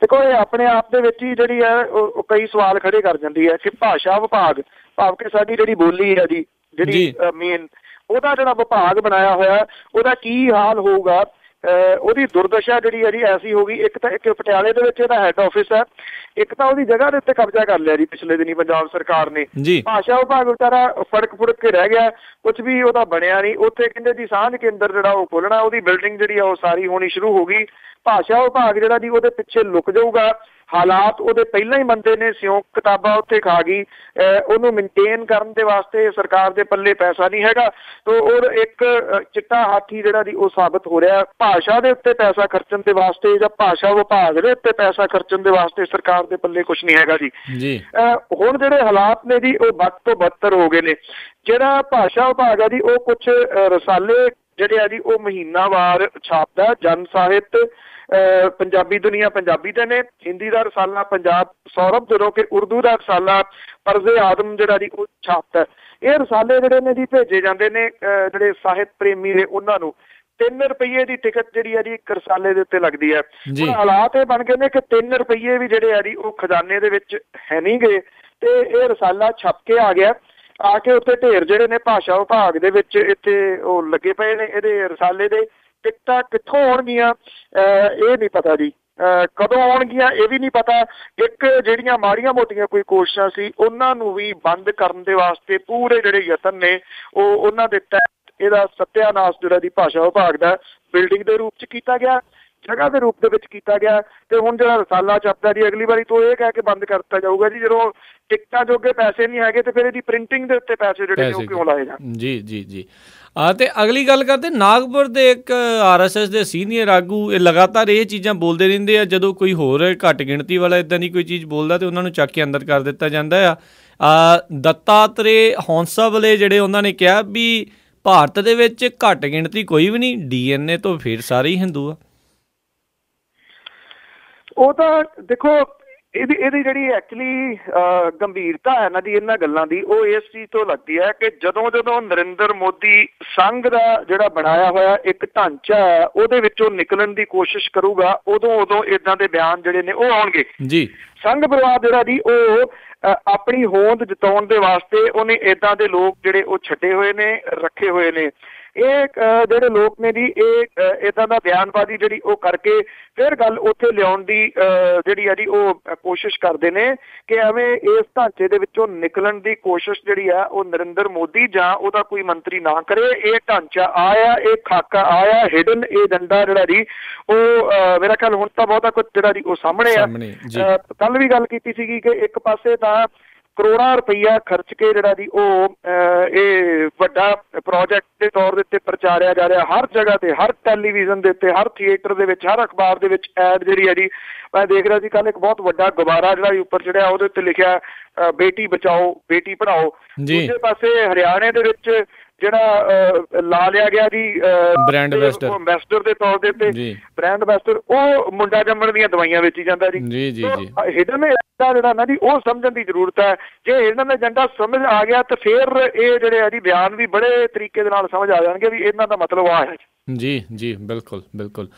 ਦੇਖੋ, ਇਹ ਆਪਣੇ ਆਪ ਦੇ ਵਿੱਚ ਹੀ ਜਿਹੜੀ ਹੈ ਉਹ ਕਈ ਸਵਾਲ ਖੜੇ ਕਰ ਜਾਂਦੀ ਹੈ ਕਿ ਭਾਸ਼ਾ ਵਿਭਾਗ, ਭਾਵ ਕਿ ਸਾਡੀ ਜਿਹੜੀ ਬੋਲੀ ਹੈ ਜੀ, ਜਿਹੜੀ ਮੇਨ, ਉਹਦਾ ਜਿਹੜਾ ਵਿਭਾਗ ਬਣਾਇਆ ਹੋਇਆ ਉਹਦਾ ਕੀ ਹਾਲ ਹੋਊਗਾ। ਉਹਦੀ ਦੁਰਦਸ਼ਾ ਜਿਹੜੀ ਹੈ ਜੀ ਐਸੀ ਹੋ ਗਈ, ਇੱਕ ਤਾਂ ਇੱਕ ਪਟਿਆਲੇ ਦੇ ਵਿੱਚ ਇਹਦਾ ਹੈੱਡ ਆਫਿਸ ਹੈ, ਇੱਕ ਤਾਂ ਉਹਦੀ ਜਗ੍ਹਾ ਦੇ ਉੱਤੇ ਕਬਜ਼ਾ ਕਰ ਲਿਆ ਜੀ ਪਿਛਲੇ ਦਿਨੀ ਪੰਜਾਬ ਸਰਕਾਰ ਨੇ। ਭਾਸ਼ਾ ਵਿਭਾਗ ਵਿਚਾਰਾ ਫੜਕ ਫੁੜਕ ਕੇ ਰਹਿ ਗਿਆ, ਕੁਝ ਵੀ ਉਹਦਾ ਬਣਿਆ ਨਹੀਂ। ਉੱਥੇ ਕਹਿੰਦੇ ਜੀ ਸਾਂਝ ਕੇਂਦਰ ਜਿਹੜਾ ਉਹ ਖੋਲ੍ਹਣਾ, ਉਹਦੀ ਬਿਲਡਿੰਗ ਜਿਹੜੀ ਆ ਉਹ ਸਾਰੀ ਹੋਣੀ ਸ਼ੁਰੂ ਹੋ ਗਈ। ਭਾਸ਼ਾ ਵਿਭਾਗ ਜਿਹੜਾ ਜੀ ਉਹਦੇ ਪਿੱਛੇ ਲੁਕ ਜਾਊਗਾ। ਹਾਲਾਤ ਉਹਦੇ ਪਹਿਲਾਂ ਹੀ ਮੰਦੇ ਨੇ, ਸਿਉਂਕ ਕਿਤਾਬਾਂ ਉੱਥੇ ਖਾ ਗਈ। ਉਹਨੂੰ ਮੇਨਟੇਨ ਕਰਨ ਦੇ ਵਾਸਤੇ ਸਰਕਾਰ ਦੇ ਪੱਲੇ ਪੈਸਾ ਨਹੀਂ ਹੈਗਾ। ਤੋ ਔਰ ਇੱਕ ਚਿੱਟਾ ਹਾਥੀ ਜਿਹੜਾ ਜੀ ਉਹ ਸਾਬਤ ਹੋ ਰਿਹਾ। ਭਾਸ਼ਾ ਦੇ ਉੱਤੇ ਪੈਸਾ ਖਰਚਣ ਦੇ ਵਾਸਤੇ ਜਾਂ ਭਾਸ਼ਾ ਵਿਭਾਗ ਦੇ ਉੱਤੇ ਪੈਸਾ ਖਰਚਣ ਦੇ ਵਾਸਤੇ ਸਰਕਾਰ ਦੇ ਪੱਲੇ ਕੁਛ ਨਹੀਂ ਹੈਗਾ ਜੀ। ਹੁਣ ਜਿਹੜੇ ਹਾਲਾਤ ਨੇ ਜੀ ਉਹ ਵੱਧ ਤੋਂ ਬੱਤਰ ਹੋ ਗਏ ਨੇ। ਜਿਹੜਾ ਭਾਸ਼ਾ ਵਿਭਾਗ ਆ ਜੀ ਉਹ ਕੁਛ ਰਸਾਲੇ ਜਿਹੜੇ ਆ ਜੀ ਉਹ ਮਹੀਨਾਵਾਰ ਛਾਪਦਾ। ਜਨ ਸਾਹਿਤ, ਪੰਜਾਬੀ ਦੁਨੀਆ ਪੰਜਾਬੀ ਦੇ ਨੇ, ਹਿੰਦੀ ਦਾ ਰਸਾਲਾ ਪੰਜਾਬ ਸੌਰਭ, ਜਦੋਂ ਕਿ ਉਰਦੂ ਦਾ ਰਸਾਲਾ ਪਰਜ਼ੇ ਆਦਮ ਜਿਹੜਾ ਜੀ ਉਹ ਛਾਪਦਾ। ਇਹ ਰਸਾਲੇ ਜਿਹੜੇ ਨੇ ਜੀ ਭੇਜੇ ਜਾਂਦੇ ਨੇ ਜਿਹੜੇ ਸਾਹਿਤ ਪ੍ਰੇਮੀ ਨੇ ਉਹਨਾਂ ਨੂੰ। 3 ਰੁਪਈਏ ਦੀ ਟਿਕਟ ਜਿਹੜੀ ਹੈ ਜੀ ਇੱਕ ਰਸਾਲੇ ਦੇ ਉੱਤੇ ਲੱਗਦੀ ਹੈ। ਹੁਣ ਹਾਲਾਤ ਇਹ ਬਣ ਗਏ ਨੇ ਕਿ 3 ਰੁਪਈਏ ਵੀ ਜਿਹੜੇ ਆ ਜੀ ਉਹ ਖਜ਼ਾਨੇ ਦੇ ਵਿੱਚ ਹੈ ਨਹੀਂ ਗਏ, ਤੇ ਇਹ ਰਸਾਲਾ ਛਪ ਕੇ ਆ ਗਿਆ। ਆ ਕੇ ਉੱਥੇ ਢੇਰ ਜਿਹੜੇ ਨੇ ਭਾਸ਼ਾ ਵਿਭਾਗ ਦੇ ਵਿੱਚ ਇੱਥੇ ਉਹ ਲੱਗੇ ਪਏ ਨੇ ਇਹਦੇ ਰਸਾਲੇ ਦੇ। ਟਿਕਟਾਂ ਕਿੱਥੋਂ ਆਉਣਗੀਆਂ ਇਹ ਨਹੀਂ ਪਤਾ ਜੀ, ਕਦੋਂ ਆਉਣਗੀਆਂ ਇਹ ਵੀ ਨਹੀਂ ਪਤਾ। ਇੱਕ ਜਿਹੜੀਆਂ ਮਾੜੀਆਂ ਮੋਟੀਆਂ ਕੋਈ ਕੋਸ਼ਿਸ਼ਾਂ ਸੀ ਉਹਨਾਂ ਨੂੰ ਵੀ ਬੰਦ ਕਰਨ ਦੇ ਵਾਸਤੇ ਪੂਰੇ ਜਿਹੜੇ ਯਤਨ ਨੇ ਉਹ ਉਹਨਾਂ ਦੇ ਤਹਿਤ ਇਹਦਾ ਸੱਤਿਆਨਾਸ਼ ਜਿਹੜਾ ਦੀ ਭਾਸ਼ਾ ਵਿਭਾਗ ਦਾ ਬਿਲਡਿੰਗ ਦੇ ਰੂਪ 'ਚ ਕੀਤਾ ਗਿਆ, ਜਗ੍ਹਾ ਦੇ ਰੂਪ ਦੇ ਵਿੱਚ ਕੀਤਾ ਗਿਆ। ਤੇ ਹੁਣ ਜਿਹੜਾ ਰਸਾਲਾ ਛਪਦਾ ਜੀ ਅਗਲੀ ਵਾਰੀ ਤੋਂ ਇਹ ਕਹਿ ਕੇ ਬੰਦ ਕਰ ਦਿੱਤਾ ਜਾਊਗਾ ਜੀ ਜਦੋਂ ਟਿਕਟਾਂ ਜੋਗੇ ਪੈਸੇ ਨਹੀਂ ਹੈਗੇ ਤੇ ਫਿਰ ਇਹਦੀ ਪ੍ਰਿੰਟਿੰਗ ਦੇ ਉੱਤੇ ਪੈਸੇ ਜਿਹੜੇ ਨੇ ਉਹ ਕਿਉਂ ਲਾਏ ਜਾਣ। ਜੀ ਜੀ ਜੀ। ਤੇ ਅਗਲੀ ਗੱਲ ਕਰਦੇ, ਨਾਗਪੁਰ ਦੇ ਇੱਕ RSS ਦੇ ਸੀਨੀਅਰ ਆਗੂ ਇਹ ਲਗਾਤਾਰ ਇਹ ਚੀਜ਼ਾਂ ਬੋਲਦੇ ਰਹਿੰਦੇ ਆ, ਜਦੋਂ ਕੋਈ ਹੋਰ ਘੱਟ ਗਿਣਤੀ ਵਾਲਾ ਇੱਦਾਂ ਦੀ ਕੋਈ ਚੀਜ਼ ਬੋਲਦਾ ਤੇ ਉਹਨਾਂ ਨੂੰ ਚੱਕ ਕੇ ਅੰਦਰ ਕਰ ਦਿੱਤਾ ਜਾਂਦਾ ਆ। ਦੱਤਾਤਰੇ ਹੌਂਸਾਵਲੇ ਜਿਹੜੇ ਉਹਨਾਂ ਨੇ ਕਿਹਾ ਵੀ ਭਾਰਤ ਦੇ ਵਿੱਚ ਘੱਟ ਗਿਣਤੀ ਕੋਈ ਵੀ ਨਹੀਂ, DNA ਤੋਂ ਫਿਰ ਸਾਰੇ ਹੀ ਹਿੰਦੂ ਆ। ਉਹ ਤਾਂ ਦੇਖੋ ਇਹਦੀ ਜਿਹੜੀ ਐਕਚੁਅਲੀ ਗੰਭੀਰਤਾ ਹੈ ਨਾ ਜੀ ਇਹਨਾਂ ਗੱਲਾਂ ਦੀ, ਉਹ ਇਸ ਚੀਜ਼ ਤੋਂ ਲੱਗਦੀ ਹੈ ਕਿ ਜਦੋਂ ਨਰਿੰਦਰ ਮੋਦੀ ਸੰਘ ਦਾ ਜਿਹੜਾ ਬਣਾਇਆ ਹੋਇਆ ਇੱਕ ਢਾਂਚਾ ਹੈ ਉਹਦੇ ਵਿੱਚੋਂ ਨਿਕਲਣ ਦੀ ਕੋਸ਼ਿਸ਼ ਕਰੂਗਾ, ਉਦੋਂ ਇੱਦਾਂ ਦੇ ਬਿਆਨ ਜਿਹੜੇ ਨੇ ਉਹ ਆਉਣਗੇ ਜੀ। ਸੰਘ ਪਰਿਵਾਰ ਜਿਹੜਾ ਜੀ ਉਹ ਆਪਣੀ ਹੋਂਦ ਜਤਾਉਣ ਦੇ ਵਾਸਤੇ ਉਹਨੇ ਇੱਦਾਂ ਦੇ ਲੋਕ ਜਿਹੜੇ ਉਹ ਛੱਡੇ ਹੋਏ ਨੇ, ਰੱਖੇ ਹੋਏ ਨੇ। ਇਹ ਜਿਹੜੇ ਲੋਕ ਨੇ ਜੀ ਇਹ ਇੱਦਾਂ ਦਾ ਬਿਆਨਬਾਜ਼ੀ ਜਿਹੜੀ ਉਹ ਕਰਕੇ ਫਿਰ ਗੱਲ ਉੱਥੇ ਲਿਆਉਣ ਦੀ ਜਿਹੜੀ ਆ ਜੀ ਉਹ ਕੋਸ਼ਿਸ਼ ਕਰਦੇ ਨੇ ਕਿ ਐਵੇਂ ਇਸ ਢਾਂਚੇ ਦੇ ਵਿੱਚੋਂ ਨਿਕਲਣ ਦੀ ਕੋਸ਼ਿਸ਼ ਜਿਹੜੀ ਆ ਉਹ ਨਰਿੰਦਰ ਮੋਦੀ ਜਾਂ ਉਹਦਾ ਕੋਈ ਮੰਤਰੀ ਨਾ ਕਰੇ। ਇਹ ਢਾਂਚਾ ਆਇਆ, ਇਹ ਖਾਕਾ ਆਇਆ, ਹਿਡਨ ਏਜੰਡਾ ਜਿਹੜਾ ਜੀ ਉਹ ਮੇਰਾ ਖਿਆਲ ਹੁਣ ਤਾਂ ਬਹੁਤਾ ਕੁਝ ਜਿਹੜਾ ਜੀ ਉਹ ਸਾਹਮਣੇ ਆ। ਕੱਲ ਵੀ ਗੱਲ ਕੀਤੀ ਸੀਗੀ ਕਿ ਇੱਕ ਪਾਸੇ ਤਾਂ ਕਰੋੜਾਂ ਰੁਪਈਆ ਖਰਚ ਕੇ ਜਿਹੜਾ ਜੀ ਉਹ ਇਹ ਵੱਡਾ ਪ੍ਰੋਜੈਕਟ ਦੇ ਤੌਰ ਦੇ ਉੱਤੇ ਪ੍ਰਚਾਰਿਆ ਜਾ ਰਿਹਾ, ਹਰ ਜਗ੍ਹਾ ਤੇ, ਹਰ ਟੈਲੀਵਿਜ਼ਨ ਦੇ ਉੱਤੇ, ਹਰ ਥੀਏਟਰ ਦੇ ਵਿੱਚ, ਹਰ ਅਖਬਾਰ ਦੇ ਵਿੱਚ ਐਡ ਜਿਹੜੀ ਹੈ ਜੀ। ਮੈਂ ਦੇਖ ਰਿਹਾ ਸੀ ਕੱਲ ਇੱਕ ਬਹੁਤ ਵੱਡਾ ਗੁਬਾਰਾ ਜਿਹੜਾ ਉੱਪਰ ਚੜਿਆ, ਉਹਦੇ ਉੱਤੇ ਲਿਖਿਆ ਬੇਟੀ ਬਚਾਓ ਬੇਟੀ ਪੜ੍ਹਾਓ। ਦੂਜੇ ਪਾਸੇ ਹਰਿਆਣੇ ਦੇ ਵਿੱਚ ਜਿਹੜਾ ਲਾ ਲਿਆ ਗਿਆ ਜੀ ਬ੍ਰਾਂਡ ਐਂਬੈਸਡਰ ਦੇ ਤੌਰ ਦੇ ਉੱਤੇ, ਬ੍ਰਾਂਡ ਐਂਬੈਸਡਰ, ਉਹ ਮੁੰਡਾ ਜੰਮਣ ਦੀਆਂ ਦਵਾਈਆਂ ਵੇਚੀ ਜਾਂਦਾ ਜੀ। ਹਿਡਨ ਏਜੰਡਾ ਜਿਹੜਾ ਨਾ ਜੀ ਉਹ ਸਮਝਣ ਦੀ ਜ਼ਰੂਰਤ ਹੈ। ਜੇ ਹਿਡਨ ਏਜੰਡਾ ਸਮਝ ਆ ਗਿਆ ਤਾਂ ਫਿਰ ਇਹ ਜਿਹੜੇ ਆ ਜੀ ਬਿਆਨ ਵੀ ਬੜੇ ਤਰੀਕੇ ਦੇ ਨਾਲ ਸਮਝ ਆ ਜਾਣਗੇ ਵੀ ਇਹਨਾਂ ਦਾ ਮਤਲਬ ਆ ਹੈ ਜੀ। ਜੀ ਬਿਲਕੁਲ ਬਿਲਕੁਲ।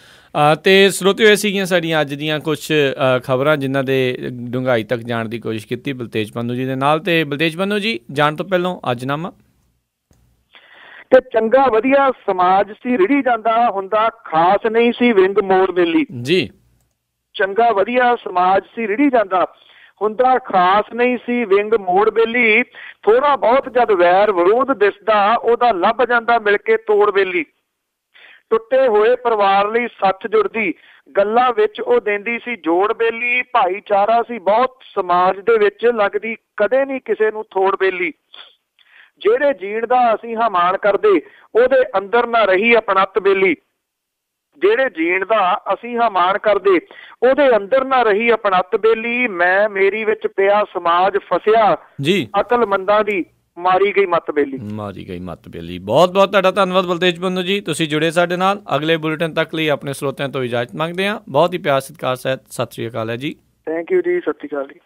ਤੇ ਸਰੋਤਿਓ ਇਹ ਸੀਗੀਆਂ ਸਾਡੀਆਂ ਅੱਜ ਦੀਆਂ ਕੁਛ ਖਬਰਾਂ ਜਿਨ੍ਹਾਂ ਦੇ ਡੂੰਘਾਈ ਤੱਕ ਜਾਣ ਦੀ ਕੋਸ਼ਿਸ਼ ਕੀਤੀ ਬਲਤੇਜ ਪੰਨੂ ਜੀ ਦੇ ਨਾਲ। ਤੇ ਬਲਤੇਜ ਪੰਨੂ ਜੀ, ਜਾਣ ਤੋਂ ਪਹਿਲਾਂ ਅੱਜਨਾਮਾ ਤੇ ਚੰਗਾ ਵਧੀਆ ਸਮਾਜ ਸੀ ਰਿੜੀ ਜਾਂਦਾ ਹੁੰਦਾ, ਖਾਸ ਨਹੀਂ ਸੀ ਵਿੰਗ ਮੋੜ ਮੇਲੀ ਜੀ। ਚੰਗਾ ਵਧੀਆ ਸਮਾਜ ਸੀ ਰਿੜੀ ਜਾਂਦਾ ਹੁੰਦਾ, ਖਾਸ ਨਹੀਂ ਸੀ ਵਿੰਗ ਮੋੜ ਬੇਲੀ। ਥੋੜਾ ਬਹੁਤ ਜਦ ਵੈਰ ਵਿਰੋਧ ਦਿਸਦਾ ਉਹਦਾ ਲੱਭ ਜਾਂਦਾ ਮਿਲ ਕੇ ਤੋੜ ਬੇਲੀ। ਟੁੱਟੇ ਹੋਏ ਪਰਿਵਾਰ ਲਈ ਸੱਚ ਜੁੜਦੀ, ਗੱਲਾਂ ਵਿੱਚ ਉਹ ਦਿੰਦੀ ਸੀ ਜੋੜ ਬੇਲੀ। ਭਾਈਚਾਰਾ ਸੀ ਬਹੁਤ ਸਮਾਜ ਦੇ ਵਿੱਚ, ਲੱਗਦੀ ਕਦੇ ਨਹੀਂ ਕਿਸੇ ਨੂੰ ਥੋੜ ਬੇਲੀ। ਜਿਹੜੇ ਜੀਣ ਦਾ ਅਸੀਂ ਹਮਾਨ ਕਰਦੇ ਉਹਦੇ ਅੰਦਰ ਨਾ ਰਹੀ ਅਪਣੱਤ ਬੇਲੀ। ਜਿਹੜੇ ਜੀਣ ਦਾ ਅਸੀਂ ਹਮਾਨ ਕਰਦੇ ਉਹਦੇ ਅੰਦਰ ਨਾ ਰਹੀ ਅਪਣੱਤ ਬੇਲੀ। ਮੈਂ ਮੇਰੀ ਵਿੱਚ ਪਿਆ ਸਮਾਜ ਫਸਿਆ ਜੀ, ਅਕਲਮੰਦਾਂ ਦੀ ਮਾਰੀ ਗਈ ਮੱਤ ਬੇਲੀ। ਮਾਰੀ ਗਈ ਮੱਤ ਬੇਲੀ। ਬਹੁਤ ਬਹੁਤ ਤੁਹਾਡਾ ਧੰਨਵਾਦ ਬਲਤੇਜ ਪੰਨੂ ਜੀ, ਤੁਸੀਂ ਜੁੜੇ ਸਾਡੇ ਨਾਲ। ਅਗਲੇ ਬੁਲੇਟਿਨ ਤੱਕ ਲਈ ਆਪਣੇ ਸਰੋਤਿਆਂ ਤੋਂ ਇਜਾਜ਼ਤ ਮੰਗਦੇ ਹਾਂ। ਬਹੁਤ ਹੀ ਪਿਆਰ ਸਤਿਕਾਰ ਸਹਿਤ ਸਤਿ ਸ਼੍ਰੀ ਅਕਾਲ ਹੈ ਜੀ। ਥੈਂਕ ਯੂ ਜੀ, ਸਤਿ ਸ਼੍ਰੀ ਅਕਾਲ ਜੀ।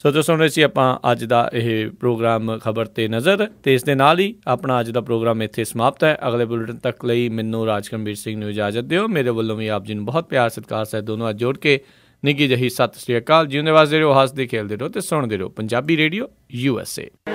ਸੋ ਤੁਸੀਂ ਸੁਣ ਰਹੇ ਸੀ ਆਪਾਂ ਅੱਜ ਦਾ ਇਹ ਪ੍ਰੋਗਰਾਮ ਖਬਰ 'ਤੇ ਨਜ਼ਰ, ਅਤੇ ਇਸ ਦੇ ਨਾਲ ਹੀ ਆਪਣਾ ਅੱਜ ਦਾ ਪ੍ਰੋਗਰਾਮ ਇੱਥੇ ਸਮਾਪਤ ਹੈ। ਅਗਲੇ ਬੁਲੇਟਿਨ ਤੱਕ ਲਈ ਮੈਨੂੰ ਰਾਜਕਰਮਵੀਰ ਸਿੰਘ ਨੂੰ ਇਜਾਜ਼ਤ ਦਿਓ। ਮੇਰੇ ਵੱਲੋਂ ਵੀ ਆਪ ਜੀ ਨੂੰ ਬਹੁਤ ਪਿਆਰ ਸਤਿਕਾਰ ਸਹਿਤ ਦੋਨੋਂ ਹੱਥ ਜੋੜ ਕੇ ਨਿੱਘੀ ਜਿਹੀ ਸਤਿ ਸ਼੍ਰੀ ਅਕਾਲ। ਜਿਉਂਦੇ ਵਸਦੇ ਰਹੋ, ਹੱਸਦੇ ਖੇਲਦੇ ਰਹੋ ਅਤੇ ਸੁਣਦੇ ਰਹੋ ਪੰਜਾਬੀ ਰੇਡੀਓ USA।